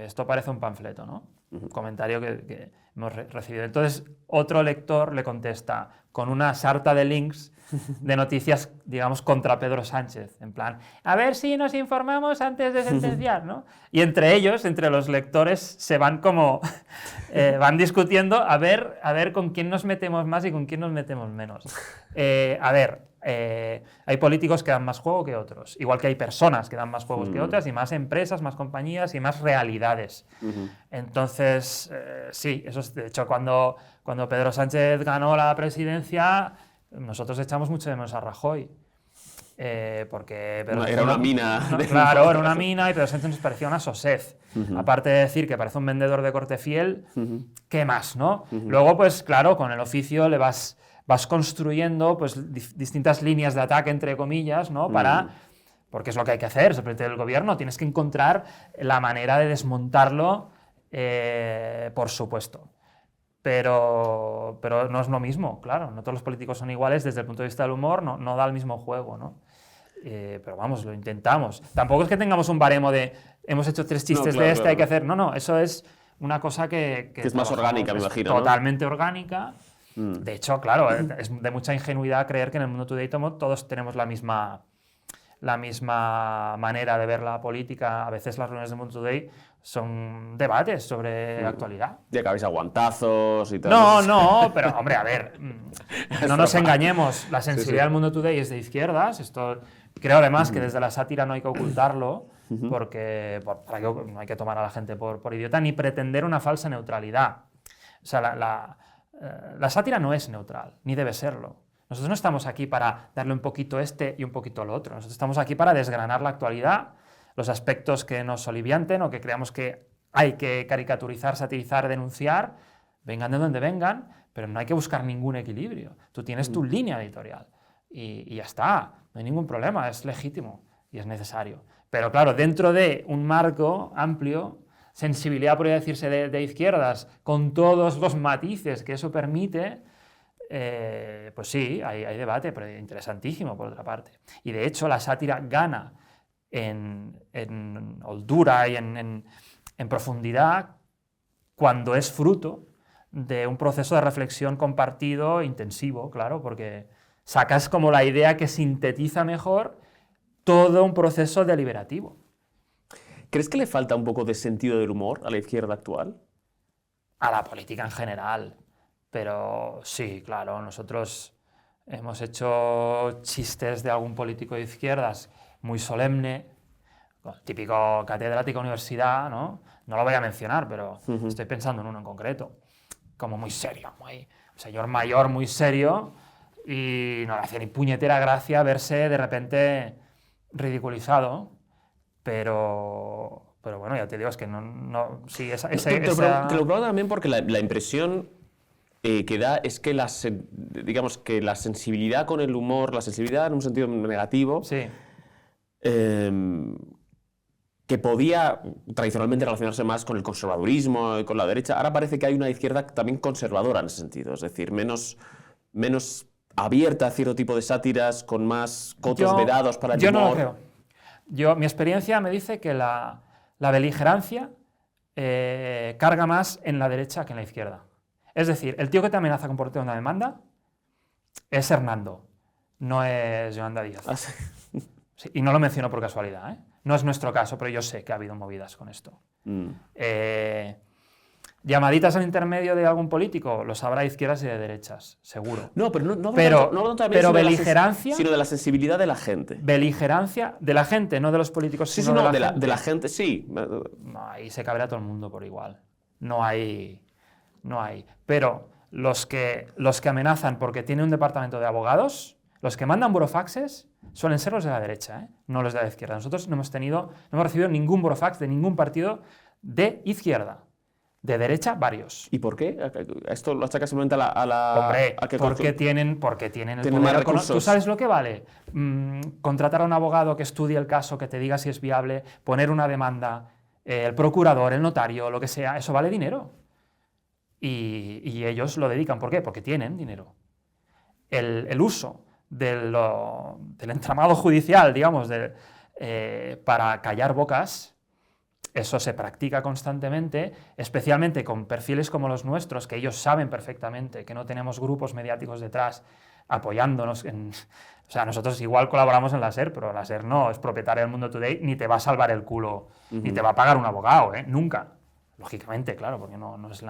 esto parece un panfleto, ¿no? Un comentario que hemos recibido. Entonces, otro lector le contesta con una sarta de links de noticias, digamos, contra Pedro Sánchez. En plan, a ver si nos informamos antes de sentenciar, ¿no? Y entre ellos, entre los lectores, se van como... van discutiendo a ver con quién nos metemos más y con quién nos metemos menos. Hay políticos que dan más juego que otros, igual que hay personas que dan más juegos que otras, y más empresas, más compañías y más realidades. Entonces, sí, eso es, de hecho, cuando Pedro Sánchez ganó la presidencia, nosotros echamos mucho de menos a Rajoy. Porque era una mina. Claro, era una mina y Pedro Sánchez nos parecía una sosez. Aparte de decir que parece un vendedor de corte fiel, ¿qué más, no? Luego, pues claro, con el oficio le vas construyendo pues, distintas líneas de ataque, entre comillas, ¿no? Porque es lo que hay que hacer, es el presidente del gobierno, tienes que encontrar la manera de desmontarlo, por supuesto. Pero no es lo mismo, claro, no todos los políticos son iguales desde el punto de vista del humor, no da el mismo juego, ¿no? Pero vamos, lo intentamos. Tampoco es que tengamos un baremo de hemos hecho 3 chistes de este, hay que hacer... No, eso es una cosa que es más orgánica, me imagino. Totalmente orgánica. De hecho, claro, es de mucha ingenuidad creer que en el Mundo Today todos tenemos la misma manera de ver la política. A veces las reuniones del Mundo Today son debates sobre actualidad. Y acabáis a guantazos y tal. No, pero hombre, a ver, no nos engañemos. La sensibilidad del Mundo Today es de izquierdas. Esto creo además que desde la sátira no hay que ocultarlo, porque no hay que tomar a la gente por idiota ni pretender una falsa neutralidad. O sea, la sátira no es neutral, ni debe serlo. Nosotros no estamos aquí para darle un poquito y un poquito al otro. Nosotros estamos aquí para desgranar la actualidad, los aspectos que nos solivianten o que creamos que hay que caricaturizar, satirizar, denunciar, vengan de donde vengan, pero no hay que buscar ningún equilibrio. Tú tienes tu línea editorial y ya está, no hay ningún problema, es legítimo y es necesario. Pero claro, dentro de un marco amplio, sensibilidad, podría decirse, de izquierdas, con todos los matices que eso permite, pues sí, hay debate, pero interesantísimo por otra parte. Y de hecho la sátira gana en holdura y en profundidad cuando es fruto de un proceso de reflexión compartido intensivo, claro, porque sacas como la idea que sintetiza mejor todo un proceso deliberativo. ¿Crees que le falta un poco de sentido del humor a la izquierda actual? A la política en general, pero sí, claro, nosotros hemos hecho chistes de algún político de izquierdas muy solemne, típico catedrático de universidad, ¿no? No lo voy a mencionar, pero estoy pensando en uno en concreto, como muy serio, un señor mayor muy serio, y no le hacía ni puñetera gracia verse de repente ridiculizado, pero bueno, ya te digo, es que no sí, Te lo pregunto también porque la impresión que da es que digamos que la sensibilidad con el humor, la sensibilidad en un sentido negativo, sí. Que podía tradicionalmente relacionarse más con el conservadurismo y con la derecha, ahora parece que hay una izquierda también conservadora en ese sentido, es decir, menos abierta a cierto tipo de sátiras, con más cotos vedados para el humor. Yo no lo creo. Mi experiencia me dice que la beligerancia carga más en la derecha que en la izquierda. Es decir, el tío que te amenaza con ponerte una demanda es Hernando, no es Yolanda Díaz. Ah, sí. Sí, y no lo menciono por casualidad, ¿eh? No es nuestro caso, pero yo sé que ha habido movidas con esto. Llamaditas al intermedio de algún político, los habrá de izquierdas y de derechas, seguro. No, pero no beligerancia, sino de la sensibilidad de la gente. Beligerancia de la gente, no de los políticos, sí, sino de la gente, sí. No, ahí se cabrea todo el mundo por igual. No hay. Pero los que amenazan porque tienen un departamento de abogados, los que mandan burofaxes, suelen ser los de la derecha, ¿eh? No los de la izquierda. Nosotros no hemos recibido ningún burofax de ningún partido de izquierda. De derecha, varios. ¿Y por qué? ¿Esto lo achacas simplemente a la Hombre, porque tienen el poder más recursos. ¿Tú sabes lo que vale? Contratar a un abogado que estudie el caso, que te diga si es viable, poner una demanda, el procurador, el notario, lo que sea, eso vale dinero. Y ellos lo dedican. ¿Por qué? Porque tienen dinero. El uso del entramado judicial, digamos, para callar bocas, eso se practica constantemente, especialmente con perfiles como los nuestros, que ellos saben perfectamente que no tenemos grupos mediáticos detrás apoyándonos. O sea, nosotros igual colaboramos en la SER, pero la SER no es propietaria del Mundo Today, ni te va a salvar el culo, ni te va a pagar un abogado, nunca. Lógicamente, claro, porque no es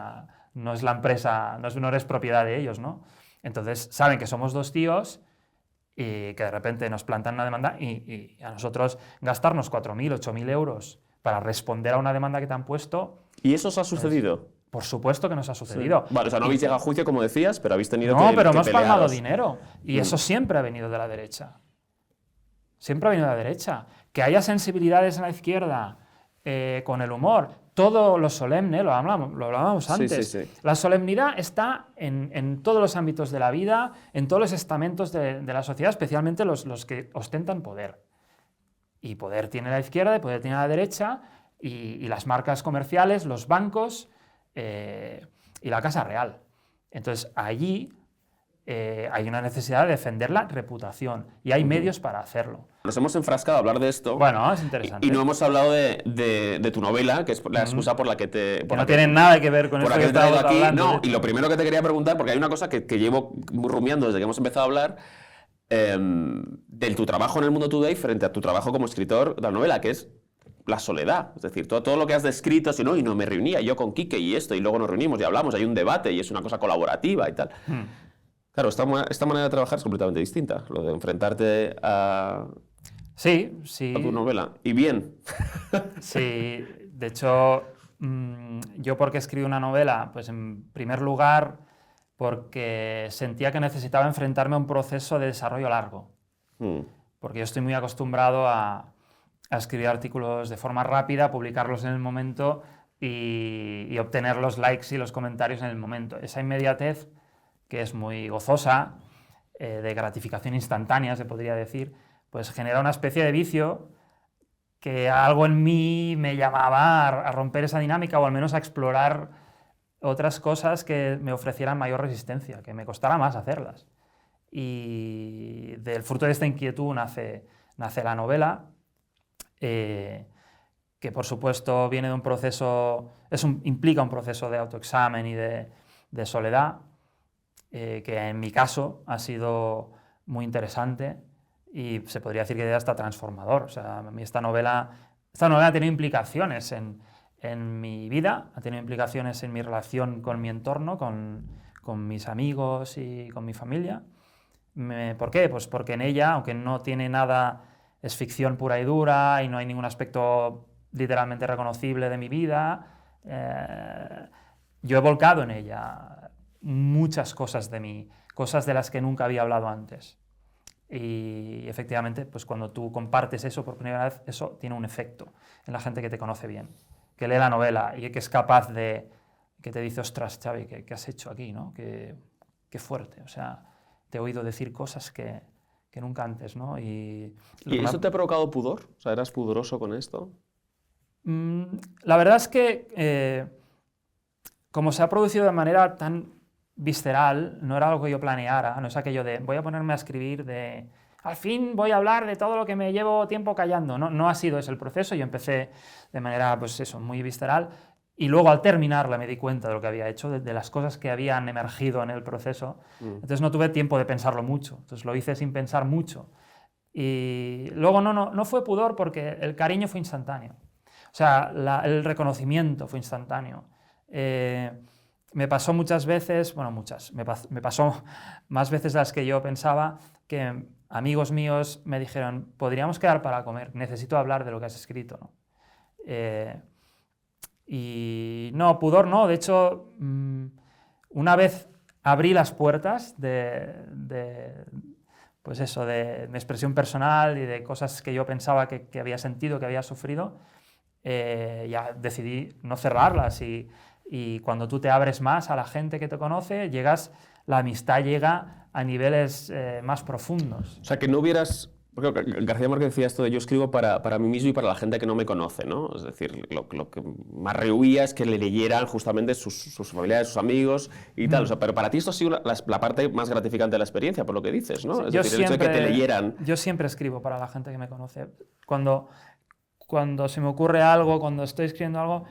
la empresa, no eres propiedad de ellos, ¿no? Entonces saben que somos dos tíos y que de repente nos plantan una demanda y a nosotros gastarnos 4.000, 8.000 euros para responder a una demanda que te han puesto. ¿Y eso os ha sucedido? Por supuesto que nos ha sucedido. Sí. Vale, o sea, no habéis llegado a juicio, como decías, pero habéis tenido que No, pero hemos pelearos. palmado dinero. Y eso siempre ha venido de la derecha. Siempre ha venido de la derecha. Que haya sensibilidades en la izquierda con el humor, todo lo solemne, lo hablábamos antes. Sí. La solemnidad está en todos los ámbitos de la vida, en todos los estamentos de la sociedad, especialmente los que ostentan poder. Y poder tiene la izquierda y poder tiene la derecha, y las marcas comerciales, los bancos y la Casa Real. Entonces, allí hay una necesidad de defender la reputación y hay medios para hacerlo. Nos hemos enfrascado a hablar de esto. Bueno, es interesante. Y no hemos hablado de tu novela, que es la excusa por la que te... Que no tiene nada que ver con esto que estamos hablando. No, y lo primero que te quería preguntar, porque hay una cosa que llevo rumiando desde que hemos empezado a hablar, de tu trabajo en el Mundo Today frente a tu trabajo como escritor de la novela, que es la soledad. Es decir, todo lo que has descrito, si no, y no me reunía yo con Quique y esto, y luego nos reunimos y hablamos, hay un debate y es una cosa colaborativa y tal. Claro, esta manera de trabajar es completamente distinta, lo de enfrentarte a tu novela. Y bien. Sí, de hecho, yo porque escribo una novela, pues en primer lugar porque sentía que necesitaba enfrentarme a un proceso de desarrollo largo. Porque yo estoy muy acostumbrado a escribir artículos de forma rápida, publicarlos en el momento y obtener los likes y los comentarios en el momento. Esa inmediatez, que es muy gozosa, de gratificación instantánea, se podría decir, pues genera una especie de vicio que algo en mí me llamaba a romper esa dinámica o al menos a explorar otras cosas que me ofrecieran mayor resistencia, que me costara más hacerlas. Y del fruto de esta inquietud nace la novela, que por supuesto viene de un proceso, implica un proceso de autoexamen y de soledad, que en mi caso ha sido muy interesante y se podría decir que ya está transformador. O sea, a mí esta novela ha tenido implicaciones en mi vida, ha tenido implicaciones en mi relación con mi entorno, con mis amigos y con mi familia. ¿Por qué? Pues porque en ella, aunque no tiene nada, es ficción pura y dura y no hay ningún aspecto literalmente reconocible de mi vida, yo he volcado en ella muchas cosas de mí, cosas de las que nunca había hablado antes. Y efectivamente, pues cuando tú compartes eso por primera vez, eso tiene un efecto en la gente que te conoce bien, que lee la novela y que es capaz de, que te dice, ostras, Xavi, ¿qué has hecho aquí? ¿No? Qué fuerte, o sea, te he oído decir cosas que nunca antes, ¿no? ¿Y eso te ha provocado pudor? O sea, ¿eras pudoroso con esto? La verdad es que, como se ha producido de manera tan visceral, no era algo que yo planeara, no es aquello de voy a ponerme a escribir de al fin voy a hablar de todo lo que me llevo tiempo callando, no ha sido ese el proceso, yo empecé de manera, pues eso, muy visceral, y luego al terminarla me di cuenta de lo que había hecho, de las cosas que habían emergido en el proceso, entonces no tuve tiempo de pensarlo mucho, entonces lo hice sin pensar mucho, y luego no fue pudor porque el cariño fue instantáneo, o sea, el reconocimiento fue instantáneo. Me pasó muchas veces, bueno, me pasó más veces de las que yo pensaba, que amigos míos me dijeron, podríamos quedar para comer, necesito hablar de lo que has escrito, ¿no? Y no, pudor no, de hecho, una vez abrí las puertas pues eso, de mi expresión personal y de cosas que yo pensaba que había sentido, que había sufrido, ya decidí no cerrarlas y cuando tú te abres más a la gente que te conoce, la amistad llega a niveles más profundos. O sea, que no hubieras... Porque García Márquez decía esto de yo escribo para mí mismo y para la gente que no me conoce, ¿no? Es decir, lo que más rehuía es que le leyeran justamente sus familiares, sus amigos y tal. O sea, pero para ti esto ha sido la parte más gratificante de la experiencia, por lo que dices, ¿no? Es decir, el hecho de que te leyeran... Yo siempre escribo para la gente que me conoce. Cuando se me ocurre algo, cuando estoy escribiendo algo,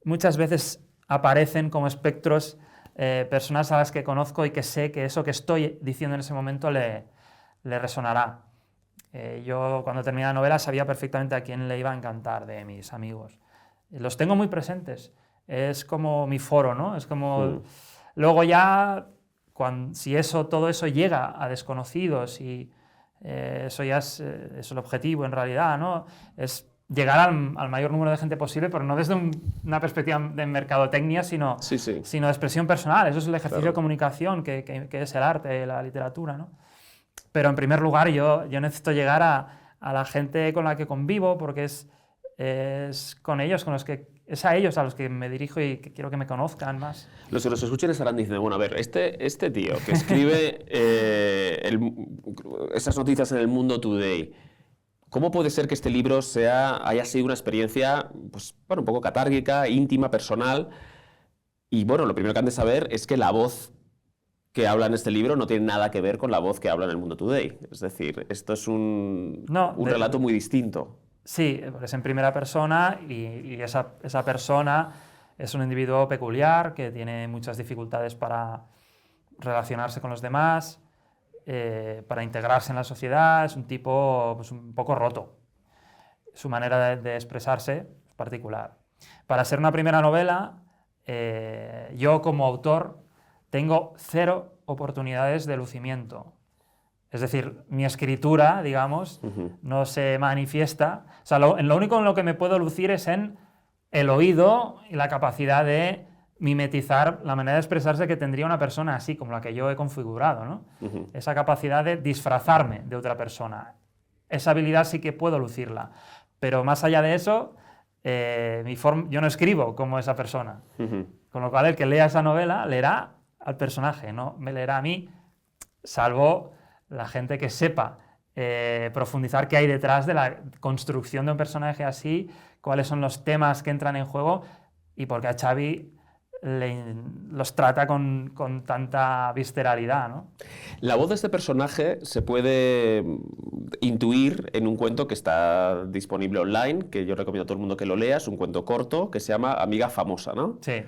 muchas veces aparecen como espectros personas a las que conozco y que sé que eso que estoy diciendo en ese momento le resonará. Yo cuando terminé la novela sabía perfectamente a quién le iba a encantar de mis amigos. Los tengo muy presentes. Es como mi foro, ¿no? Es como... Luego ya, si todo eso llega a desconocidos y eso ya es el objetivo en realidad, ¿no? Es llegar al mayor número de gente posible, pero no desde una perspectiva de mercadotecnia, sino de expresión personal. Eso es el ejercicio de comunicación que es el arte, la literatura, ¿no? Pero en primer lugar yo necesito llegar a la gente con la que convivo, porque es con ellos, es a ellos a los que me dirijo y que quiero que me conozcan más. Los que nos escuchen estarán diciendo, bueno, a ver, este tío que escribe esas noticias en El Mundo Today, ¿cómo puede ser que este libro haya sido una experiencia, pues, bueno, un poco catárquica, íntima, personal? Y bueno, lo primero que han de saber es que la voz que habla en este libro no tiene nada que ver con la voz que habla en El Mundo Today. Es decir, esto es un relato muy distinto. Sí, es en primera persona y esa persona es un individuo peculiar que tiene muchas dificultades para relacionarse con los demás, para integrarse en la sociedad, es un tipo pues, un poco roto. Su manera de expresarse es particular. Para ser una primera novela, yo como autor tengo 0 oportunidades de lucimiento. Es decir, mi escritura, digamos, no se manifiesta. O sea, lo único en lo que me puedo lucir es en el oído y la capacidad de mimetizar la manera de expresarse que tendría una persona así, como la que yo he configurado, ¿no? Esa capacidad de disfrazarme de otra persona. Esa habilidad sí que puedo lucirla. Pero más allá de eso, yo no escribo como esa persona. Con lo cual, el que lea esa novela leerá al personaje, no me leerá a mí, salvo la gente que sepa profundizar qué hay detrás de la construcción de un personaje así, cuáles son los temas que entran en juego y por qué a Xavi los trata con tanta visceralidad, ¿no? La voz de este personaje se puede intuir en un cuento que está disponible online, que yo recomiendo a todo el mundo que lo lea. Es un cuento corto que se llama Amiga Famosa, ¿no? Sí.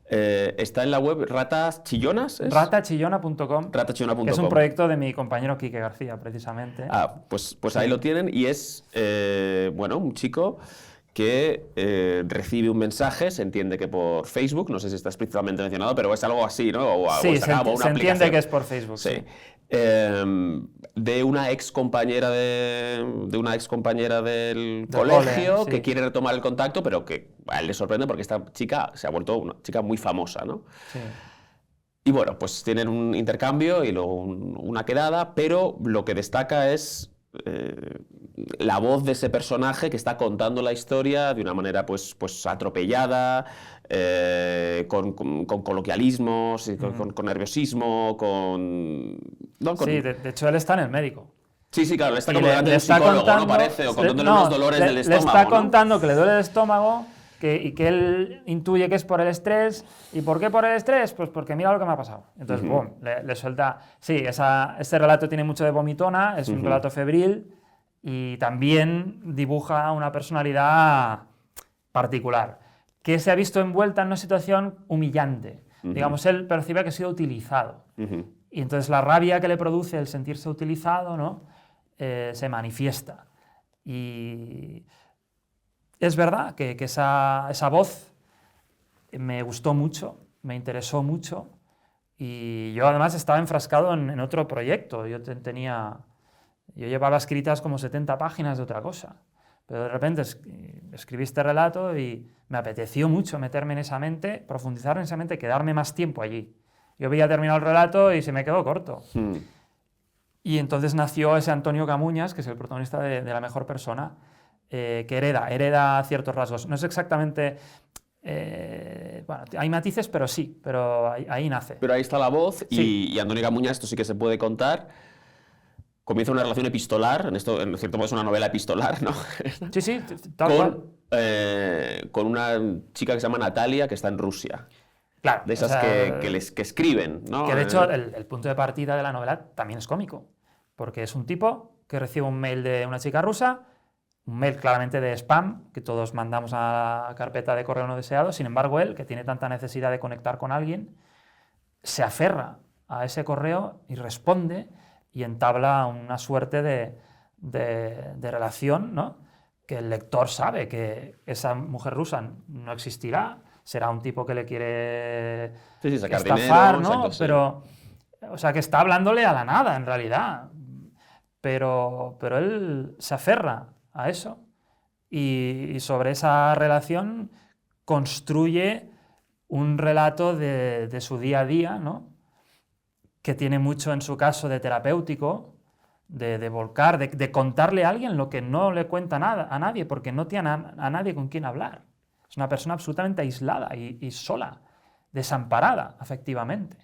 Está en la web Ratas Chillonas, ¿es? Ratachillona.com, Ratachillona.com. que es un proyecto de mi compañero Quique García, precisamente. Pues ahí lo tienen y es, un chico que recibe un mensaje, se entiende que por Facebook, no sé si está explícitamente mencionado, pero es algo así, ¿no? Sí, se entiende que es por Facebook. Sí. De una ex compañera del colegio sí, que quiere retomar el contacto, pero que a él le sorprende porque esta chica se ha vuelto una chica muy famosa, ¿no? Sí. Y bueno, pues tienen un intercambio y luego una quedada, pero lo que destaca es la voz de ese personaje que está contando la historia de una manera pues atropellada, con coloquialismos, con nerviosismo, Sí, de hecho él está en el médico. Sí, claro, le está como delante de un psicólogo, ¿no? Parece, o contándole unos dolores del estómago. Le está ¿no? contando que le duele el estómago y que él intuye que es por el estrés. ¿Y por qué por el estrés? Pues porque mira lo que me ha pasado. Entonces, boom, le suelta... Sí, este relato tiene mucho de vomitona, es un relato febril y también dibuja una personalidad particular, que se ha visto envuelta en una situación humillante. Digamos, él percibe que ha sido utilizado. Y entonces la rabia que le produce el sentirse utilizado, ¿no? Se manifiesta. Y es verdad que esa voz me gustó mucho, me interesó mucho, y yo además estaba enfrascado en otro proyecto. Yo llevaba escritas como 70 páginas de otra cosa, pero de repente escribí este relato y me apeteció mucho meterme en esa mente, profundizar en esa mente, quedarme más tiempo allí. Yo había terminado el relato y se me quedó corto. Y entonces nació ese Antonio Camuñas, que es el protagonista de La mejor persona, que hereda ciertos rasgos. No es exactamente... hay matices, pero sí, pero ahí nace. Pero ahí está la voz Sí. y Antonio Camuñas, esto sí que se puede contar. Comienza una relación epistolar, en cierto modo es una novela epistolar, ¿no? Sí, tal cual. Con una chica que se llama Natalia, que está en Rusia. Claro, De esas que escriben, ¿no? Que de hecho el punto de partida de la novela también es cómico, porque es un tipo que recibe un mail de una chica rusa, un mail claramente de spam, que todos mandamos a la carpeta de correo no deseado. Sin embargo, él, que tiene tanta necesidad de conectar con alguien, se aferra a ese correo y responde y entabla una suerte de relación, ¿no? Que el lector sabe que esa mujer rusa no existirá, será un tipo que le quiere sacar estafar, dinero, ¿no? exacto, sí. Pero, o sea, que está hablándole a la nada, en realidad. Pero él se aferra a eso y sobre esa relación construye un relato de su día a día, ¿no? Que tiene mucho en su caso de terapéutico, de volcar, de contarle a alguien lo que no le cuenta nada a nadie, porque no tiene a nadie con quien hablar. Es una persona absolutamente aislada y sola, desamparada afectivamente.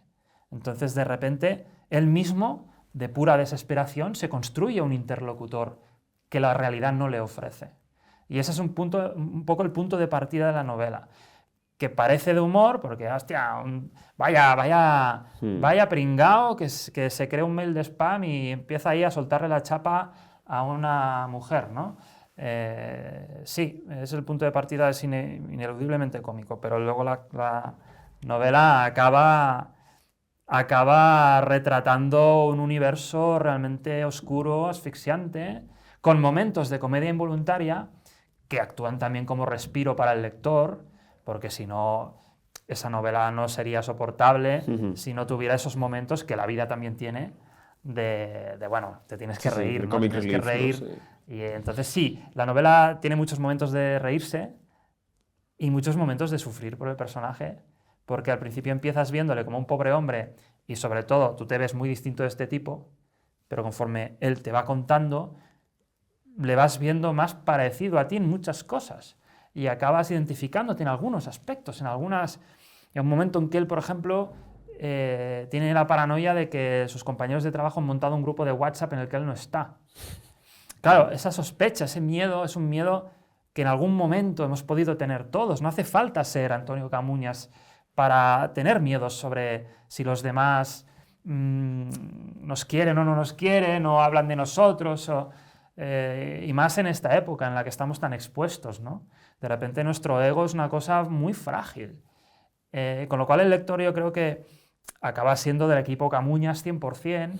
Entonces, de repente, él mismo, de pura desesperación, se construye un interlocutor que la realidad no le ofrece. Y ese es un poco el punto de partida de la novela, que parece de humor, porque, hostia, vaya pringao que se crea un mail de spam y empieza ahí a soltarle la chapa a una mujer, ¿no? Sí, es el punto de partida, es ineludiblemente cómico, pero luego la novela acaba retratando un universo realmente oscuro, asfixiante, con momentos de comedia involuntaria que actúan también como respiro para el lector, porque si no, esa novela no sería soportable si no tuviera esos momentos que la vida también tiene bueno, te tienes que reír, ¿no? Tienes que reír. Sí. Y entonces sí, la novela tiene muchos momentos de reírse y muchos momentos de sufrir por el personaje, porque al principio empiezas viéndole como un pobre hombre y sobre todo tú te ves muy distinto de este tipo, pero conforme él te va contando, le vas viendo más parecido a ti en muchas cosas y acabas identificándote en algunos aspectos, en un momento en que él, por ejemplo, tiene la paranoia de que sus compañeros de trabajo han montado un grupo de WhatsApp en el que él no está. Claro, esa sospecha, ese miedo, es un miedo que en algún momento hemos podido tener todos. No hace falta ser Antonio Camuñas para tener miedos sobre si los demás nos quieren o no nos quieren, o hablan de nosotros, y más en esta época en la que estamos tan expuestos, ¿no? De repente nuestro ego es una cosa muy frágil. Con lo cual el lector yo creo que acaba siendo del equipo Camuñas 100%,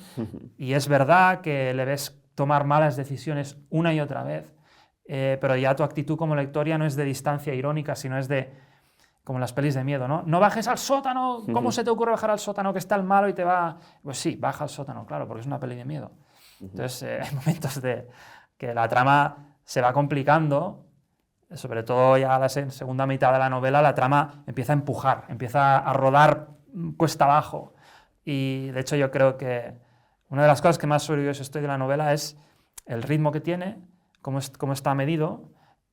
y es verdad que le ves tomar malas decisiones una y otra vez, pero ya tu actitud como lector ya no es de distancia irónica, sino es de, como en las pelis de miedo, ¿no? No bajes al sótano, ¿cómo se te ocurre bajar al sótano que está el malo y te va...? Pues sí, baja al sótano, claro, porque es una peli de miedo. Entonces hay momentos de que la trama se va complicando, sobre todo ya la segunda mitad de la novela, la trama empieza a empujar, empieza a rodar cuesta abajo. Y de hecho yo creo que una de las cosas que más orgulloso estoy de la novela es el ritmo que tiene, cómo está medido,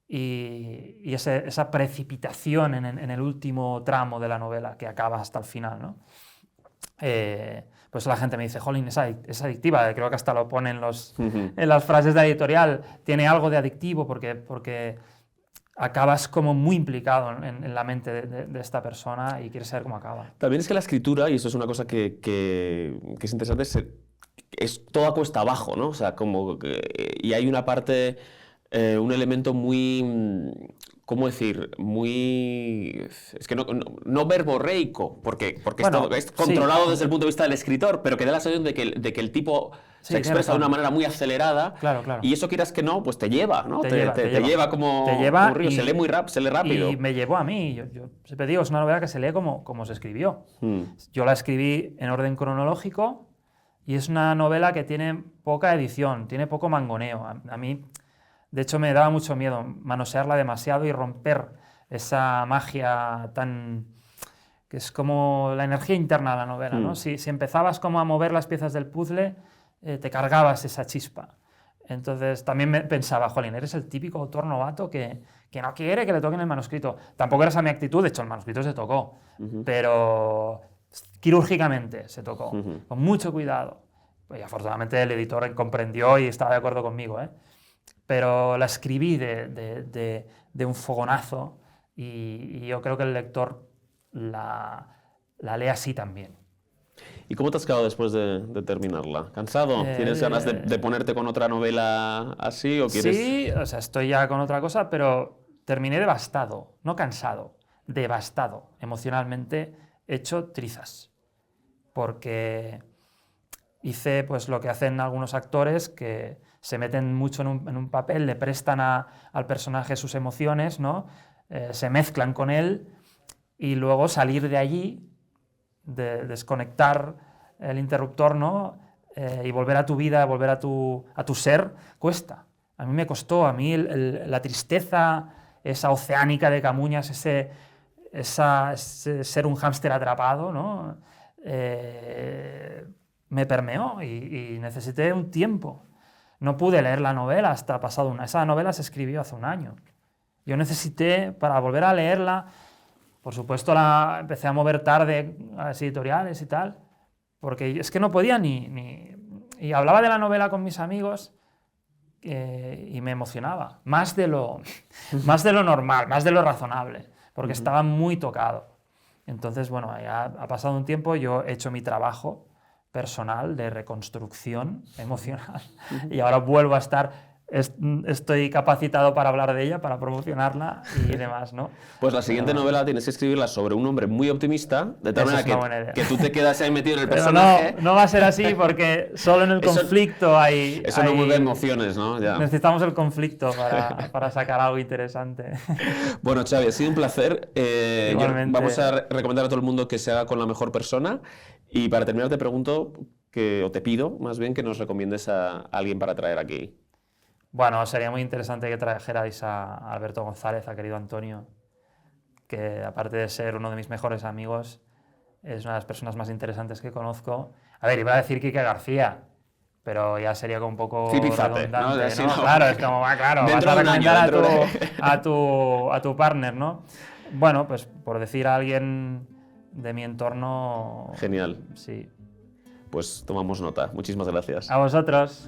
y esa precipitación en el último tramo de la novela que acaba hasta el final, ¿no? Pues la gente me dice, jolín, es adictiva, creo que hasta lo ponen en las frases de la editorial, tiene algo de adictivo porque acabas como muy implicado en la mente de esta persona y quieres saber cómo acaba. También es que la escritura, y eso es una cosa que es interesante, es toda cuesta abajo, ¿no? O sea, y hay una parte, un elemento muy, ¿cómo decir? Muy... Es que no verborreico, porque Bueno, es controlado sí, desde el punto de vista del escritor, pero que da la sensación de que el tipo sí, se expresa de una razón. manera muy acelerada. Claro, claro. Y eso, quieras que no, pues te lleva, ¿no? Te Te lleva como Te lleva un río, se lee se lee rápido. Y me llevó a mí. Yo siempre digo, es una novela que se lee como se escribió. Mm. Yo la escribí en orden cronológico y es una novela que tiene poca edición, tiene poco mangoneo. A mí, de hecho, me daba mucho miedo manosearla demasiado y romper esa magia que es como la energía interna de la novela, ¿no? Si empezabas como a mover las piezas del puzzle, te cargabas esa chispa. Entonces también pensaba, jolín, eres el típico autor novato que no quiere que le toquen el manuscrito. Tampoco era esa mi actitud, de hecho el manuscrito se tocó, pero quirúrgicamente se tocó, con mucho cuidado. Y afortunadamente el editor comprendió y estaba de acuerdo conmigo, ¿eh? Pero la escribí de un fogonazo y yo creo que el lector la lee así también. ¿Y cómo te has quedado después de terminarla? ¿Cansado? ¿Tienes ganas de ponerte con otra novela así o quieres...? Sí, o sea, estoy ya con otra cosa, pero terminé devastado, no cansado, devastado, emocionalmente hecho trizas. Porque hice pues lo que hacen algunos actores, que se meten mucho en un papel, le prestan al personaje sus emociones, ¿no? Se mezclan con él y luego salir de allí, de desconectar el interruptor, ¿no? Y volver a tu vida, volver a tu ser, cuesta. A mí me costó, la tristeza, esa oceánica de Camuñas, ese ser un hámster atrapado, ¿no? Me permeó y necesité un tiempo. No pude leer la novela hasta pasado esa novela se escribió hace un año. Yo necesité, para volver a leerla, por supuesto empecé a mover tarde a las editoriales y tal, porque es que no podía y hablaba de la novela con mis amigos y me emocionaba, más de lo normal, más de lo razonable, porque estaba muy tocado. Entonces, bueno, ya ha pasado un tiempo, yo he hecho mi trabajo personal de reconstrucción emocional y ahora vuelvo a estoy capacitado para hablar de ella, para promocionarla y demás, ¿no? Pues la siguiente novela tienes que escribirla sobre un hombre muy optimista, de tal manera que tú te quedas ahí metido en el personaje. No va a ser así porque solo en el conflicto hay... Eso no mueve emociones, ¿no? Ya. Necesitamos el conflicto para sacar algo interesante. Bueno, Xavi, ha sido un placer. Igualmente. Vamos a recomendar a todo el mundo que se haga con la mejor persona. Y para terminar te pregunto, o te pido más bien, que nos recomiendes a alguien para traer aquí. Bueno, sería muy interesante que trajerais a Alberto González, a querido Antonio. que aparte de ser uno de mis mejores amigos, es una de las personas más interesantes que conozco. A ver, iba a decir Quique García, pero ya sería como un poco Zipizate, ¿no? redundante, Así ¿no? no. Claro, es como, claro, vas Dentro a de un año, recomendar dentro a tu partner, ¿no? Bueno, pues por decir a alguien de mi entorno... Genial. Sí. Pues tomamos nota. Muchísimas gracias. A vosotros.